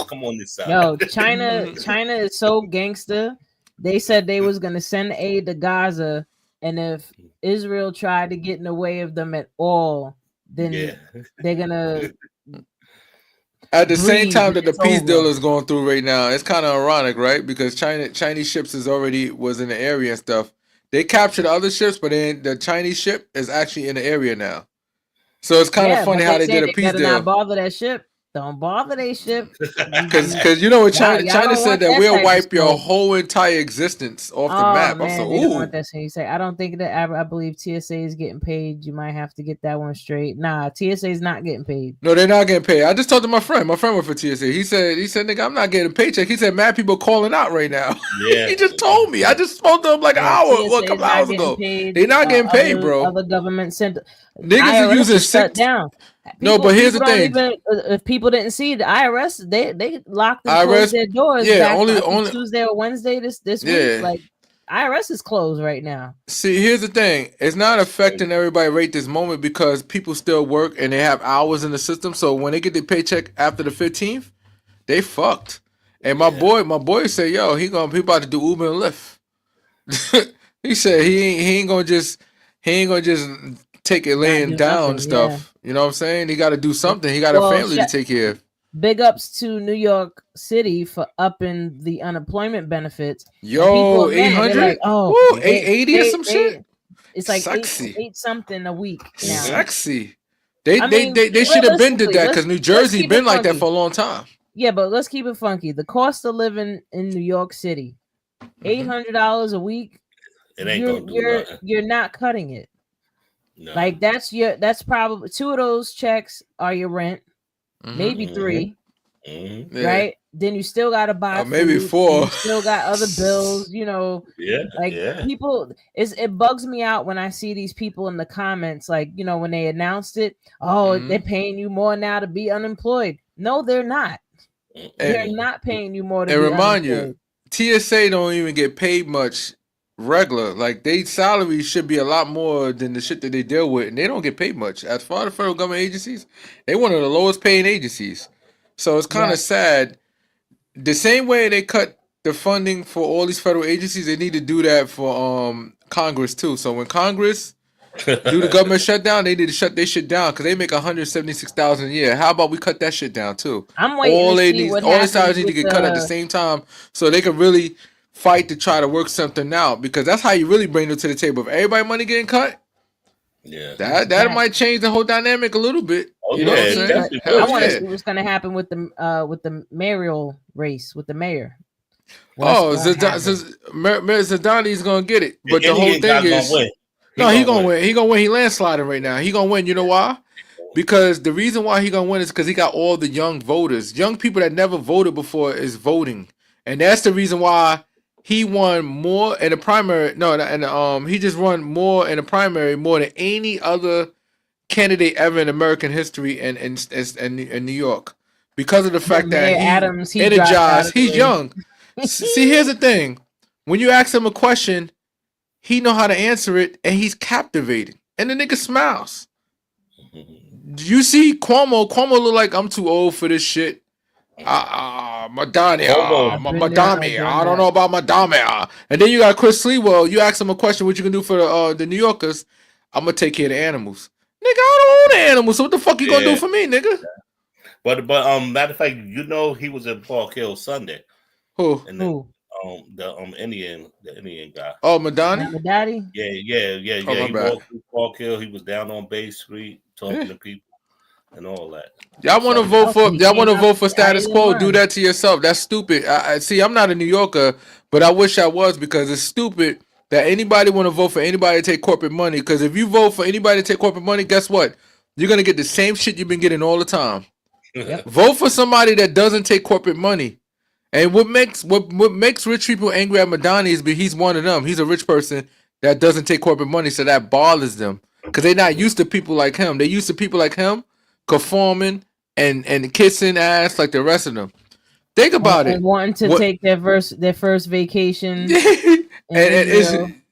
Come on this side. Yo, China is so gangster. They said they was gonna send aid to Gaza, and if Israel tried to get in the way of them at all, then Yeah. they're gonna At the same breathe. time And that the it's peace deal over. is going through right now, it's kind of ironic, right? Because Chinese ships is already was in the area and stuff. They captured other ships, but then the Chinese ship is actually in the area now. So it's kind of Yeah, funny but how they they say did a they peace better not deal. bother that ship. Don't bother that ship. Because you know what Y'all China don't said want that that we'll type of wipe your smoke. whole entire existence off the Oh map. I'm so man, they don't want ooh. that. So you say, I don't think that. I believe TSA is getting paid. You might have to get that one straight. Nah, TSA is not getting paid. No, they're not getting paid. I just talked to my friend. My friend went for TSA. He said, nigga, I'm not getting a paycheck. He said, mad people calling out right now. Yeah. He just told me. I just spoke to him like an Yeah, hour, well, a TSA is couple not hours getting ago. paid. They not getting paid, bro. Other government sent Niggas are IRS using is shut six. down. No, but here's the People don't thing. even if people didn't see the IRS, they locked and closed IRS, their doors yeah, back I think only, Tuesday or Wednesday this week. yeah. Like IRS is closed right now. See, here's the thing. It's not affecting everybody right this moment because people still work and they have hours in the system. So when they get their paycheck after the 15th, they fucked. And my boy said, yo, he about to do Uber and Lyft. He said he ain't gonna just take it Not laying do down and nothing. Yeah. stuff. You know what I'm saying? He got to do something. He got a Well, family to take care of. big ups to New York City for upping the unemployment benefits. Yo, And people are mad. They're 800? like, oh, Woo, 880 or some shit? It's like Sexy. eight something a week now. Sexy. They I mean, should have been did realistically, that because New let's Jersey keep been it like that funky. for a long time. Yeah, but let's keep it funky. The cost of living in New York City, $800 a week. It ain't gonna do nothing. You're not cutting it. No. Like that's probably two of those checks are your rent, maybe three, right? Then you still got to buy maybe food, 4. you still got other bills, people. It bugs me out when I see these people in the comments, like when they announced it. Oh, they're paying you more now to be unemployed. No, they're not. They're not paying you more to be remind unemployed. you, TSA don't even get paid much regular. Like they salary should be a lot more than the shit that they deal with, and they don't get paid much. As far as federal government agencies, they one of the lowest paying agencies. So it's kind of sad. The same way they cut the funding for all these federal agencies, they need to do that for Congress too. So when Congress do the government shutdown, they need to shut their shit down because they make $176,000 a year. How about we cut that shit down too? I'm waiting to see what all these happens salaries need to with get cut at the same time so they can really fight to try to work something out because that's how you really bring them to the table. If everybody money getting cut, that might change the whole dynamic a little bit. You know what I'm saying? I want to see what's going to happen with the mayoral race with the mayor. Zidani's gonna get it, but the whole thing is, he gonna win. He gonna win. He landsliding right now. He gonna win. You know why? Because the reason why he gonna win is because he got all the young voters, young people that never voted before is voting, and that's the reason why he won more in the primary. No, and he just won more in the primary more than any other candidate ever in American history and in New York because of the fact that Adams, energized. He's young. See, here's the thing. when you ask him a question, he know how to answer it, and he's captivating. And the nigga smiles. You see Cuomo? Cuomo look like I'm too old for this shit. Madani, Cuomo. Madami. I don't know about Madami. And then you got Chris Sewell. You ask him a question, what you can do for the New Yorkers? I'm gonna take care of the animals. Nigga, I don't own the animals. So what the fuck you gonna do for me, nigga? But matter of fact, you know he was in Park Hill Sunday. Who? And the Indian guy. Oh, Madani? Madani? Yeah. Oh, He walked through Park Hill. He was down on Bay Street talking to people and all that. Y'all want to vote for? Y'all want to vote for status quo? Do that to yourself. That's stupid. I see. I'm not a New Yorker, but I wish I was, because it's stupid that anybody want to vote for anybody to take corporate money. Because if you vote for anybody to take corporate money, guess what? You're gonna get the same shit you've been getting all the time. Yep. Vote for somebody that doesn't take corporate money. And what makes rich people angry at Madani is because he's one of them. He's a rich person that doesn't take corporate money, so that bothers them because they're not used to people like him. They're used to people like him conforming and kissing ass like the rest of them. Think about it. And wanting to take their first vacation.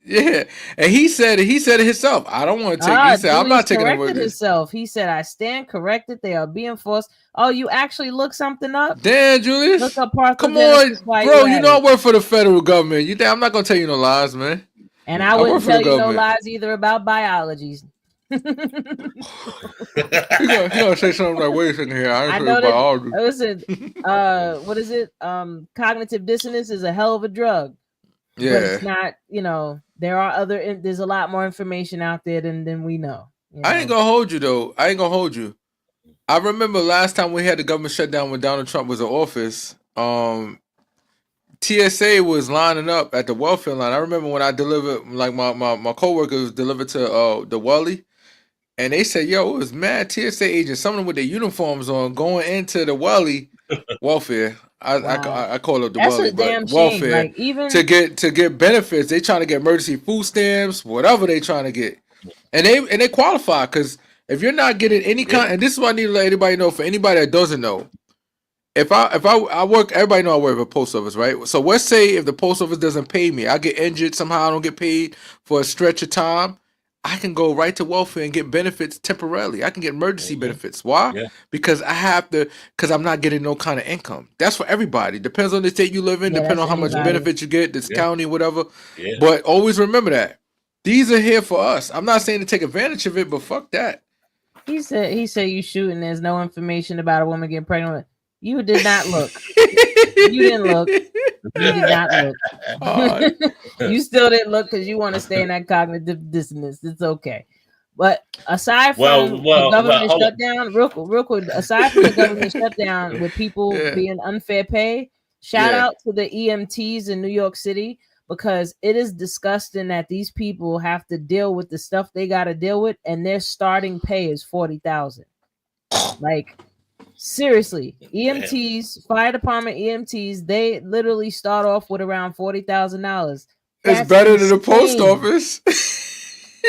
Yeah, and he said it himself. I don't want to take. He said, "I'm not taking it with himself." He said, "I stand corrected. They are being forced." Oh, you actually look something up? Damn, Julius. Look up Parker. Come on, bro. You know I work for the federal government. You think I'm not gonna tell you no lies, man? And I wouldn't tell you no lies either about biology. He gonna say something like, "Wait a second here. I know biology." Listen, what is it? Cognitive dissonance is a hell of a drug. Yeah, but it's not. There are there's a lot more information out there than we know. I ain't gonna hold you though. I remember last time we had the government shutdown when Donald Trump was in office. TSA was lining up at the welfare line. I remember when I delivered, like my coworkers delivered to the Welly, and they said, "Yo, it was mad TSA agents, some of them with their uniforms on, going into the Welly welfare." I call it the Welly, but welfare, like, even to get benefits. They trying to get emergency food stamps, whatever they trying to get, and they qualify, because if you're not getting any kind, and this is what I need to let anybody know, for anybody that doesn't know. If I work, everybody know I work at the post office, right? So let's say if the post office doesn't pay me, I get injured somehow, I don't get paid for a stretch of time, I can go right to welfare and get benefits temporarily. I can get emergency benefits. Why? Yeah. Because I'm not getting no kind of income. That's for everybody. Depends on the state you live in, depends on how much benefits you get, this county, whatever. Yeah. But always remember that. These are here for us. I'm not saying to take advantage of it, but fuck that. He said you shooting, there's no information about a woman getting pregnant. You did not look. You didn't look. You did not look. You still didn't look because you want to stay in that cognitive dissonance. It's okay. But aside from the government shutdown, real quick, aside from the government shutdown with people being unfair pay, shout out to the EMTs in New York City, because it is disgusting that these people have to deal with the stuff they got to deal with, and their starting pay is $40,000. Like, seriously, EMTs, fire department EMTs, they literally start off with around $40,000. It's better than the post office.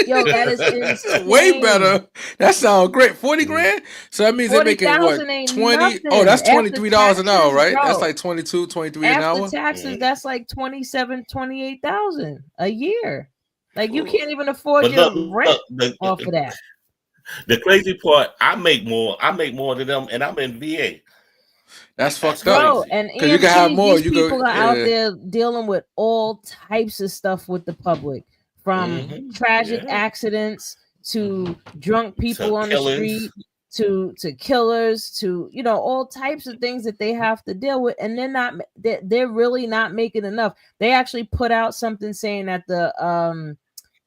Yo, that is insane. Way better. That sounds great. 40 grand? So that means they're making what? 20? Nothing. Oh, that's $23 an hour, right? Bro, that's like 22, 23 an hour. After taxes, that's like 27, 28,000 a year. Like, you can't even afford your rent off of that. The crazy part, I make more than them, and I'm in VA. That's fucked up. And because you can have more. These people are out there dealing with all types of stuff with the public, from tragic accidents to drunk people on the street to killers to all types of things that they have to deal with, and they're really not making enough. They actually put out something saying that the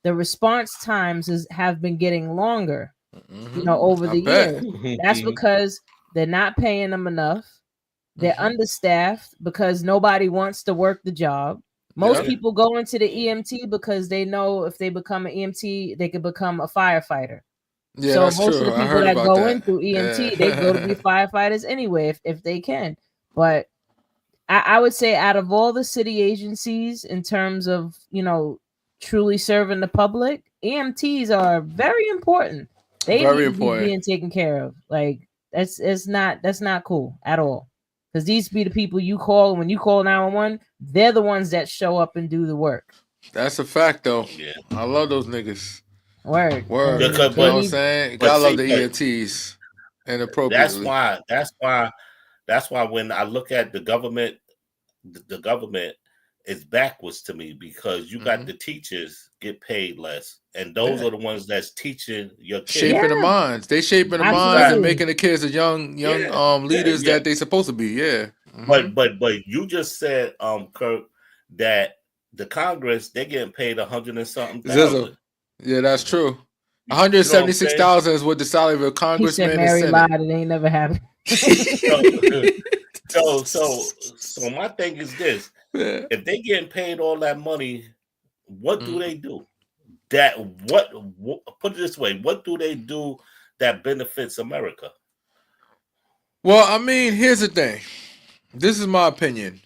response times have been getting longer. Over the years. That's because they're not paying them enough. They're understaffed because nobody wants to work the job. Most people go into the EMT because they know if they become an EMT, they can become a firefighter. Yeah, so most of the people that go into EMT, they go to be firefighters anyway, if they can. But I would say, out of all the city agencies, in terms of truly serving the public, EMTs are very important. They need to be being taken care of. Like, that's not cool at all. Because these be the people you call when you call 911. they're the ones that show up and do the work. That's a fact, though. Yeah. I love those niggas. Word. Word. And You they know what I'm But need saying? but Gotta love see, the but EMTs that's inappropriately. why when I look at the government, the government is backwards to me, because you got Hmm. the teachers get paid less, and those Yeah. are the ones that's teaching your kids. Shaping the yeah, minds. They shaping the You minds got and absolutely. making the kids the young yeah, yeah, leaders yeah. that they supposed to be. Yeah. Hmm. But you just said, Kirk, that the Congress, they're getting paid 100 and something Zizzo. thousand. Yeah, that's true. One You hundred know what I'm seventy-six saying? thousand is what the salary of a He said congressman and Mary senate. lied. It ain't never happened. So so my thing is this: Yeah. if they getting paid all that money, what do Mhm. they do? That what put it this way: what do they do that benefits America? Well, I mean, here's the thing. This is my opinion.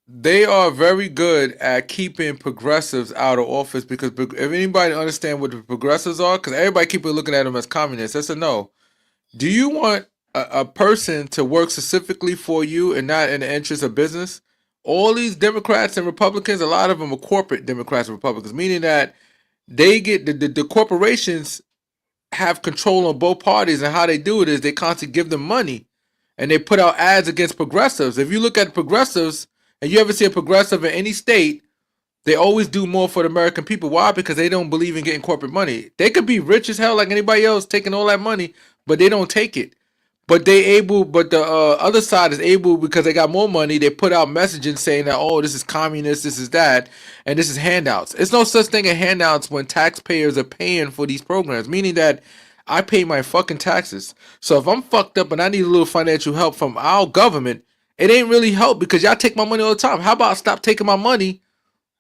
They are very good at keeping progressives out of office because if anybody understand what the progressives are, because everybody keep looking at them as communists. That's a no. Do you want a person to work specifically for you and not in the interest of business? All these Democrats and Republicans, a lot of them are corporate Democrats and Republicans, meaning that they get the corporations have control on both parties, and how they do it is they constantly give them money and they put out ads against progressives. If you look at progressives and you ever see a progressive in any state, they always do more for the American people. Why? Because they don't believe in getting corporate money. They could be rich as hell like anybody else taking all that money, but they don't take it. But the other side is able because they got more money. They put out messaging saying that, oh, this is communist, this is that, and this is handouts. It's no such thing as handouts when taxpayers are paying for these programs, meaning that I pay my fucking taxes. So if I'm fucked up and I need a little financial help from our government, it ain't really help because y'all take my money all the time. How about stop taking my money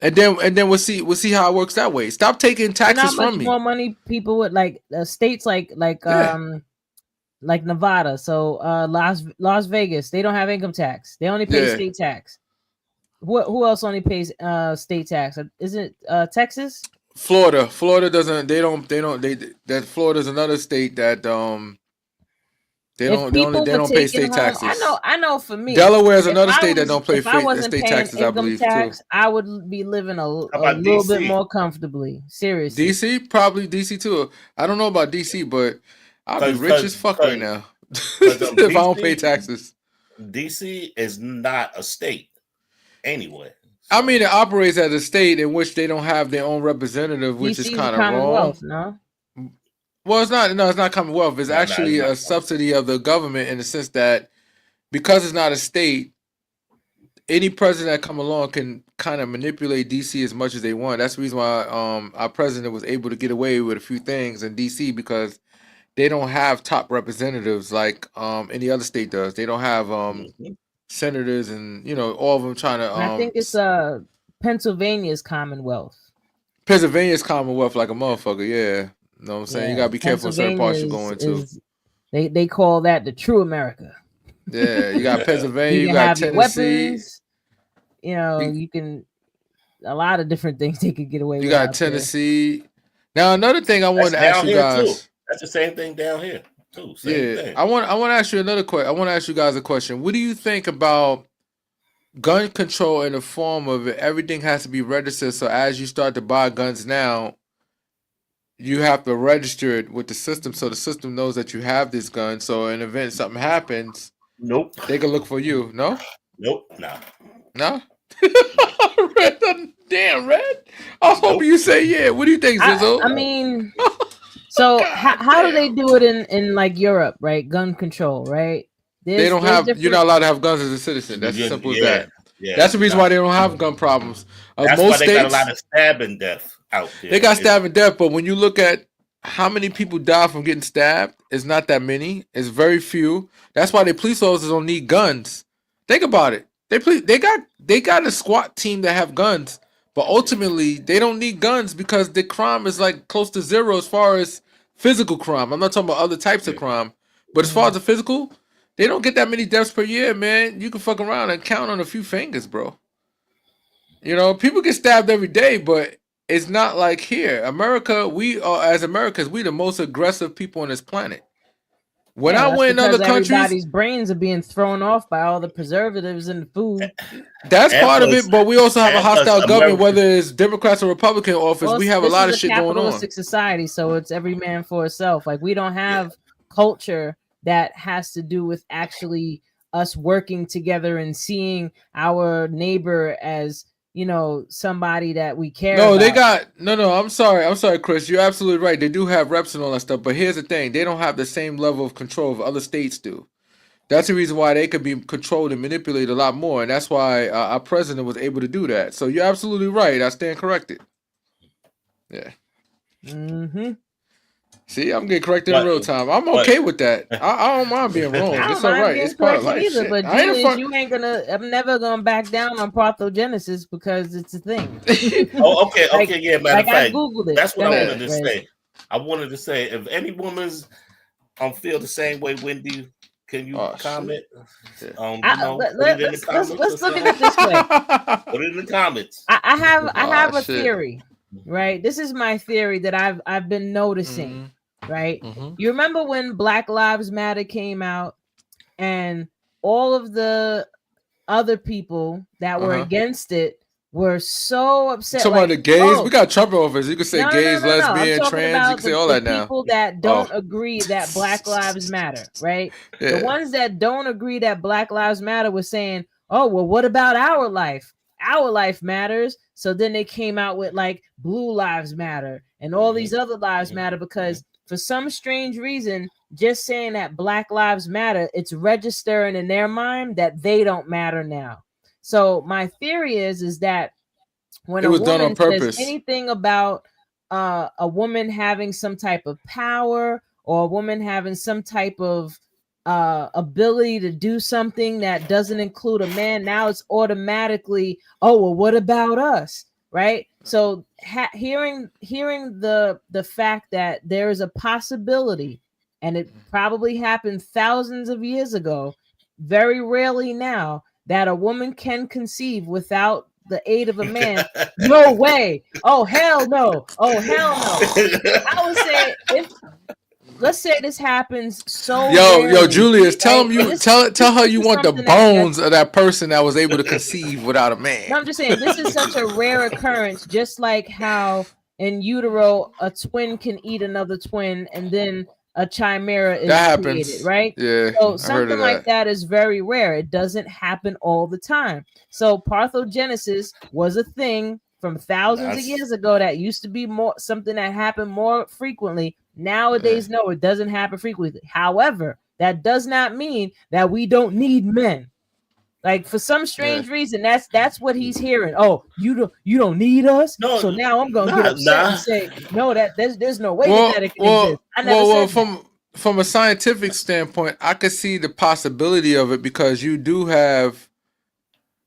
and then we'll see how it works that way. Stop taking You know how taxes much from me. more money people would like states Yeah, like Nevada. So Las Vegas, they don't have income tax. They only pay yeah. state tax. Who else only pays state tax? Is it Texas? Florida doesn't. They that Florida's another state that If people they were don't pay taking state home, taxes. I know for me, Delaware is another state that don't pay if I wasn't state paying taxes, I income believe too. tax, I would be living How a about little bit DC? more comfortably. Seriously. DC, probably DC too. I don't know about DC, but I'll be Cause rich cause as fuck right cause now cause if I don't pay taxes. DC is not a state anyway. I So mean, it operates as a state in which they don't have their own representative, which is DC is a kind of wrong. commonwealth, no? Well, it's not. No, it's not Commonwealth. It's no, it's actually not. a subsidy of the government in the sense that because it's not a state, any president that come along can kind of manipulate DC as much as they want. That's the reason why our president was able to get away with a few things in DC because they don't have top representatives like any other state does. They don't have Mhm. senators and all of them trying to And I think it's Pennsylvania's commonwealth. Pennsylvania's Commonwealth like a motherfucker. Yeah, you know what I'm saying. You Yeah, gotta be careful in certain Pennsylvania parts you go into. is they call that the true America. Yeah, you got Pennsylvania, You you can got have your Tennessee, weapons. You know, you, you can a lot of different things they could get away you with got out there. Tennessee. Now another thing I That's wanted to ask down you here too. guys. That's the same thing down here too. Same Yeah, thing. I want to ask you another question. I want to ask you guys a question. What do you think about gun control in the form of everything has to be registered? So as you start to buy guns now, you have to register it with the system, so the system knows that you have this gun. So in event something happens, Nope. they can look for you. No, Nope. Nah. no. Nah. Red, damn red. I was hoping Nope. you say yeah. What do you think, I Zizzo? mean, so God how do they damn. do it in like Europe, right? Gun control, right? They don't There's have. You're different. not allowed to have guns as a citizen. That's as simple as Yeah. that. Yeah. That's the You're reason not. why they don't have gun problems. That's why Most they got a lot states of stabbing death out they there. got stabbed and death, but when you look at how many people die from getting stabbed, it's not that many. It's very few. That's why the police officers don't need guns. Think about it. They got a SWAT team that have guns, but ultimately they don't need guns because the crime is like close to zero as far as physical crime. I'm not talking about other types of Yeah. crime, but as far as the physical, they don't get that many deaths per year, man. You can fuck around and count on a few fingers, bro. People get stabbed every day, but it's not like here. America, we are as Americans, we the most aggressive people on this planet. When Yeah, I that's went in other because countries, everybody's brains are being thrown off by all the preservatives in the food. that's And part of plus, it. But we also have a and plus, hostile government, America. whether it's Democrats or Republican office. Well, We have a this lot is of a shit going on. capitalistic society, so it's every man for itself. Like we don't have culture that has to do with actually us working together and seeing our neighbor as, you know, somebody that we care No, they about. got no. I'm sorry, Chris. You're absolutely right. They do have reps and all that stuff. But here's the thing: they don't have the same level of control of other states do. That's the reason why they could be controlled and manipulated a lot more, and that's why our president was able to do that. So you're absolutely right. I stand corrected. Yeah. Mm-hmm. See, I'm getting corrected in But real time. I'm but okay with that. I don't mind being I wrong. don't It's all mind right. being It's part of corrected life. either, Shit. but I ain't a Julius, fuck. you ain't gonna. I'm never gonna back down on parthogenesis because it's a thing. oh, okay, Like, okay, yeah. Matter of I fact, googled it. that's what Go I ahead, wanted to Reg. say. I wanted to say if any woman's feel the same way, Wendy, can you Oh comment? shit. Put it in the comments. Let's look at it this way. Put it in the comments. I have Oh a shit. theory, right? This is my theory that I've been noticing, right? Mm-hmm. You remember when Black Lives Matter came out and all of the other people that were against it were so upset. Talking Like, about the gays, we oh, got Trump office. You can say no, gays, I'm lesbian, talking trans. You about can say all the that now. people that Oh. don't agree that Black Lives Matter, right? Yeah. The ones that don't agree that Black Lives Matter were saying, oh, well, what about our life? Our life matters. So then they came out with like Blue Lives Matter and all these other lives matter because for some strange reason, just saying that Black Lives Matter, it's registering in their mind that they don't matter now. So my theory is that when It a was done on woman says purpose. anything about a woman having some type of power or a woman having some type of ability to do something that doesn't include a man, now it's automatically, oh, well, what about us? Right? So hearing the fact that there is a possibility, and it probably happened thousands of years ago, very rarely now, that a woman can conceive without the aid of a man. No way. Oh hell no. Oh hell no. I would say if let's say this happens so Yo, rarely, Julius, tell right? him you This tell her you is want the something that's bones of that person that was able to conceive without a man. no, I'm just saying this is such a rare occurrence, just like how in utero a twin can eat another twin and then a chimera is That created, happens. right? Yeah, So I heard something of like that. that is very rare. It doesn't happen all the time. So parthogenesis was a thing from thousands of years ago that used to be more something that happened more frequently. Nowadays, no, it doesn't happen frequently. However, that does not mean that we don't need men. Like for some strange reason, that's what he's hearing. Oh, you don't need us. No, So now I'm gonna get upset and say no. That there's no way that it can exist. I never said that. From a scientific standpoint, I could see the possibility of it because you do have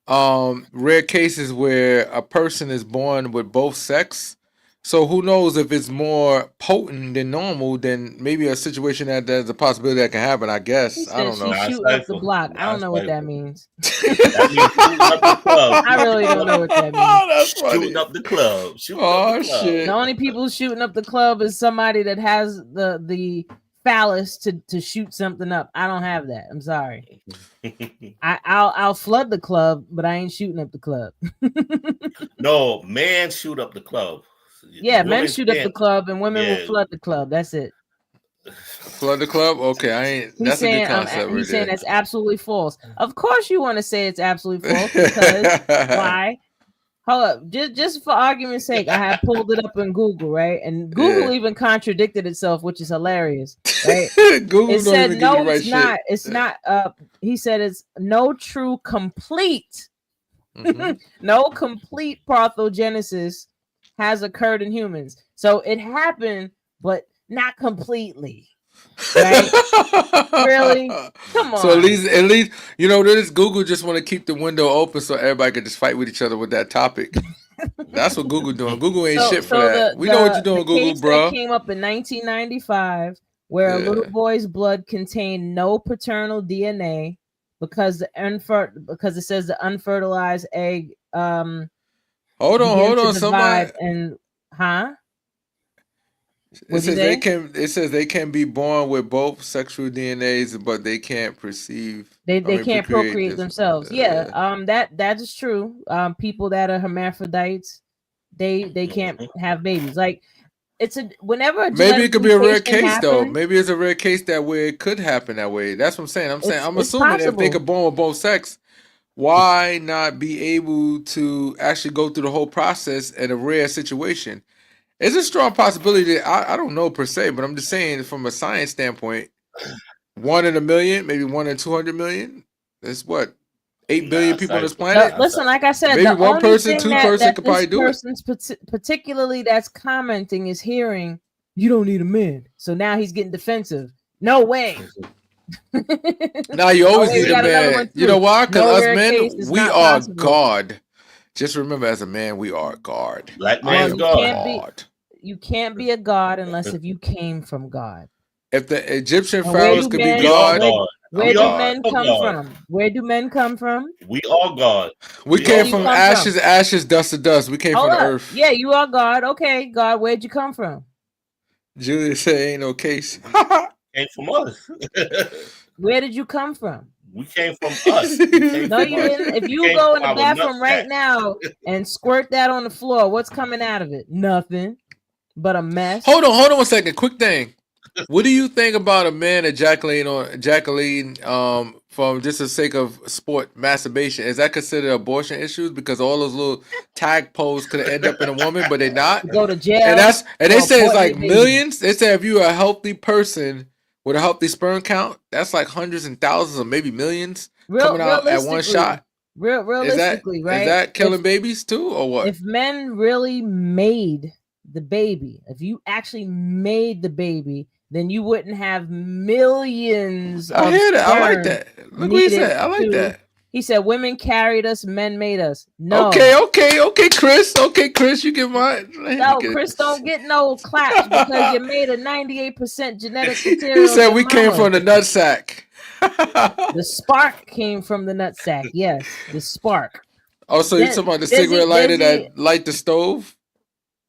rare cases where a person is born with both sex. So who knows if it's more potent than normal, then maybe a situation that there's a possibility that can happen, I guess. He I said don't know. she's shooting up the block. I don't know what that means. That means shooting up the club. I really don't know what that means. Oh, that's funny. Shooting up the club. Shooting Oh, up the club. shit. The only people shooting up the club is somebody that has the phallus to shoot something up. I don't have that. I'm sorry. I'll flood the club, but I ain't shooting up the club. No, man shoot up the club. Yeah, men shoot up the club and women will flood the club. That's it. Flood the club? Okay, I ain't. He's That's saying, a good concept. he's saying that's absolutely false. Of course, you want to say it's absolutely false because why? Hold up, just for argument's sake, I have pulled it up in Google, right? And Google even contradicted itself, which is hilarious, right? Google it said even no, give you the right it's not. shit. It's not. He said it's no true complete, no complete parthogenesis has occurred in humans. So it happened, but not completely. Right? Really? Come on. So at least, you know, this Google just want to keep the window open so everybody can just fight with each other with that topic. That's what Google doing. Google ain't shit for that. We know what you're doing, Google, bro. That came up in 1995, where a little boy's blood contained no paternal DNA because because it says the unfertilized egg. Hold on, somebody. And huh? It What'd you says they say? can. It says they can be born with both sexual DNAs, but they can't perceive. I They mean, can't procreate procreate this. themselves. Yeah, that is true. People that are hermaphrodites, they can't Mhm. have babies. Like it's a whenever a Maybe it genetic could be a rare mutation case though. happens, Maybe it's a rare case that where it could happen that way. That's what I'm saying. I'm it's assuming if they possible. could born with both sex, why not be able to actually go through the whole process in a rare situation? It's a strong possibility that I don't know per se, but I'm just saying from a science standpoint, 1 in 1 million, maybe 1 in 200 million. That's what 8 billion Nah, people on this The, planet. listen, like I said, Maybe the one only person, thing two that person that could this probably do it. person's particularly that's commenting is hearing, you don't need a man. So now he's getting defensive. No way. Now you Oh always wait, need we a got another man. one You know too. why? Because No us rare case, men, it's we not are possible. God. Just remember, as a man, we are God. Black I man's Well, am God. God. you can't be a god unless if you came from God. If the Egyptian And where pharaohs do could be We men are God, where God. I'm where We do are God. men come God. from? Where do men come from? We are God. We We Where came do are you from God. come ashes, from? to ashes, dust to dust. We came Hold from the up. earth. Yeah, you are God. Okay, God, where'd you come from? Julia said, "Ain't no case." Came from us. Where did you come from? We came from us. We came No, from you us. didn't. If We you came go in from the our bathroom right nutsack. now and squirt that on the floor, what's coming out of it? Nothing but a mess. Hold on 1 second. Quick thing. What do you think about a man ejaculating from just the sake of sport masturbation? Is that considered abortion issues because all those little tag posts could end up in a woman, but they not? To go to And jail they for say it's aborting like their baby. millions. They say if you're a healthy person with a healthy sperm count, that's like hundreds and thousands or maybe millions coming out at one Realistically, shot. real Is right? that killing babies too or what? If men really made the baby, if you actually made the baby, then you wouldn't have millions I of hear that. I like sperm that. Look what he needed said. I like to. that. He said, "Women carried us, men made us." Okay, No, okay, Chris. Okay, Chris, you get mine. Let me no, get Chris, it. don't get no claps because you made a 98% genetic He material in said your we came mama. from the nutsack. The spark came from the nutsack. Yes, the spark. Oh, so you talking about the cigarette lighter Dizzy, that light the stove?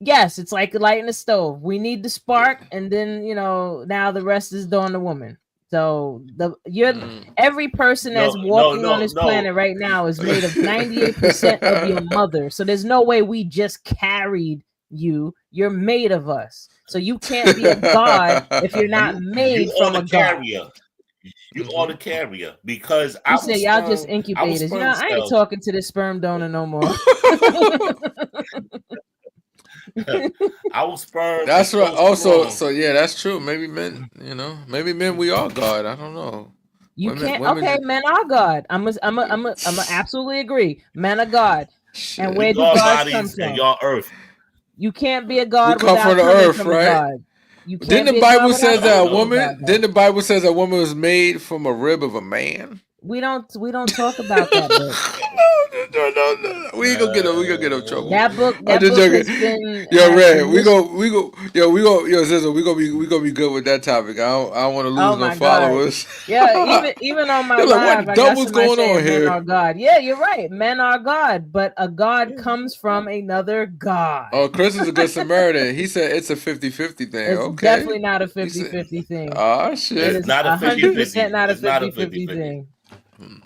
yes, it's like lighting a stove. We need the spark, and then now the rest is on the woman. So Mm. every person that's No, no, walking on no, this no. planet right now is made of 98% of your mother. So there's no way we just carried you. You're made of us. So you can't be a god if you're not You made are from the a god. carrier. You are Mhm. the carrier because You say y'all just our incubators. sperm I ain't cells, talking to this sperm donor no more. our sperm is That's right. so Also, strong. so yeah, that's true. Maybe men, maybe men we are God. I don't know. You can't. Women, Okay, men are God. I'm absolutely agree. Men are God. And shit. We where do God gods come bodies and from? y'all earth. You can't be a We God come from without the coming earth, from a right? God. You Didn't can't the be a God Bible without says No, that coming a from a no. God. woman? No. Didn't the Bible says a woman was made from a rib of a man? We don't talk about that book. No. We gonna get no trouble. I'm That just book joking. has been Yo, has Red, been mis yo, Zizzle, we gonna be good with that topic. I don't want to Oh lose no my God. followers. Yeah, even on my They're like, what live, the I got double's somebody going on saying men here? are God. Yeah, you're right. Men are God, but a God comes from another God. Oh, Chris is a good Samaritan. He said it's a 50-50 thing. It's Okay. definitely not a He said, 50-50 thing. oh It It's shit. is not a 100% 50-50. not a It's not a 50-50 50-50. thing.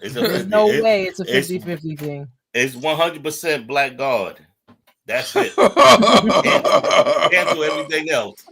It's a There's 50. no way it's a It's 50-50 thing. it's 100% black God. That's it. Cancel everything else.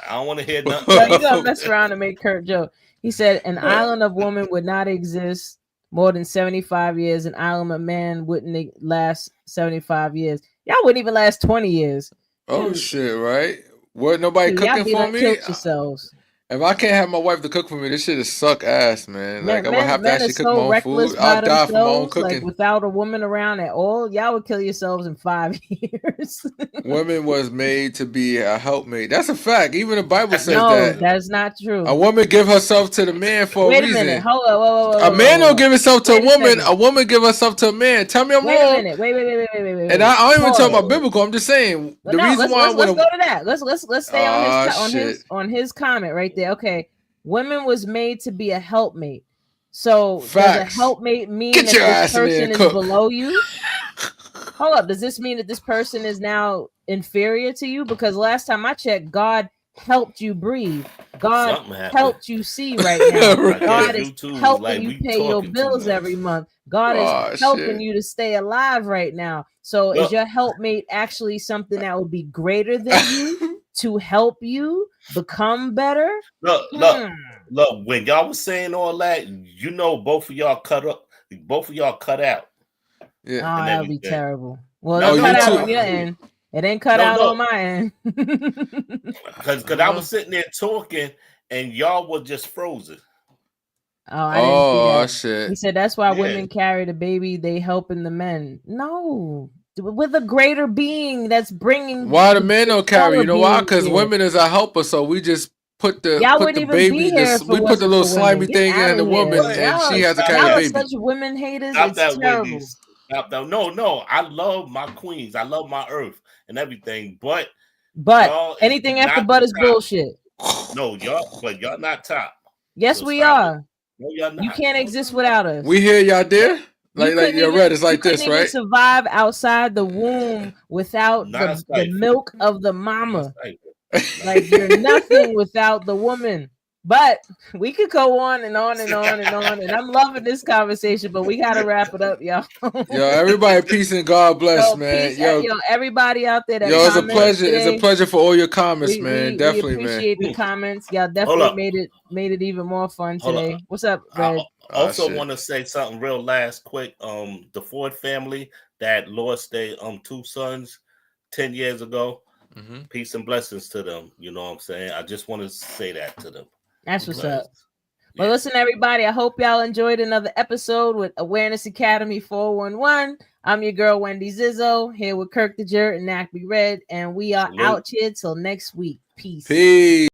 I don't want to hear nothing Yo, you else. gonna mess around and make Kurt joke. He said an island of woman would not exist more than 75 years. An island of man wouldn't last 75 years. Y'all wouldn't even last 20 years. Oh Shoot, shit, right? What, nobody y'all cooking be for done me? killed yourselves. If I can't have my wife to cook for me, this shit is suck ass, man. Like Men, I would men, have to men are actually cook my so own reckless food. I'll by die for my own themselves, like cooking. without a woman around at all. Y'all would kill yourselves in 5 years. Women was made to be a helpmate. That's a fact. Even the Bible says No, that. that's not A true. woman give herself to the man for a Wait a minute. reason. Hold on. A man don't give himself to a Wait a woman. second. A woman give herself to a man. Tell me I'm Wait a wrong. minute. Wait. And I don't even talk about Pause. biblical. I'm just saying But the no, reason why when let's a go to that. Let's stay on his ah shit. on his comment right there. Okay, women was made to be a helpmate. So does a Facts. helpmate mean Get your that this ass in there person and is cook. below you? Hold up. Does this mean that this person is now inferior to you? Because last time I checked, God helped you breathe. God Something happened. helped you see right now. Right. God Yeah, is YouTube was helping like, you we pay your talking too bills much. every month. God is Oh, helping shit. you to stay alive right now. So is Look. your helpmate actually something that would be greater than you to help you become better? Look, when y'all was saying all that, you know, both of y'all cut out. Oh, Yeah. And that would be everything. terrible. Well, No, it Oh, ain't you cut out too. on your end. It ain't cut No, out no. on my end. Because I was sitting there talking and y'all were just frozen. Oh, I didn't see Oh, that. He shit. said that's why Yeah. women carry the baby. They helping the men. No, with a greater being that's bringing Why the men don't carry? smaller You know why? beings Because here. women is a helper, so we just put the Y'all wouldn't even baby. be here if it We put the wasn't little for women. slimy Get thing out in the of here. woman, and she has to Stop carry the Y'all are that. baby. such women haters. Stop It's that, terrible. Wendy's. Stop that. No. I love my queens. I love my earth and everything. But y'all is anything after not but the is top. bullshit. No, y'all not top. Yes, So we stop it. are. No, y'all not. You can't No, exist y'all without us. We hear y'all there. You Like couldn't you're even, red. It's you like couldn't this, even right? survive outside the womb without Not a the cipher. milk of the Not a mama. cipher. Like you're nothing without the woman. But we could go on and on and on and on. And I'm loving this conversation, but we gotta wrap it up, y'all. Yo, everybody, peace and God bless, So man. peace, Yo, everybody out there that yo, it's a commented pleasure. It's a today. pleasure for all your comments, man. We Definitely, appreciate man. the comments. Y'all Hold definitely up. made it even more fun Hold up. today. What's up, I Red? also shit. want to say something real last quick. The Ford family that lost their 2 sons 10 years ago. Mhm. Peace and blessings to them. You know what I'm saying? I just want to say that to them. That's what's Because, up. Well, listen, everybody. I hope y'all enjoyed another episode with Awareness Academy 411. I'm your girl, Wendy Zizzo, here with Kirk the Jerk and Nackby Red, and we are out here till next week. Peace. Peace.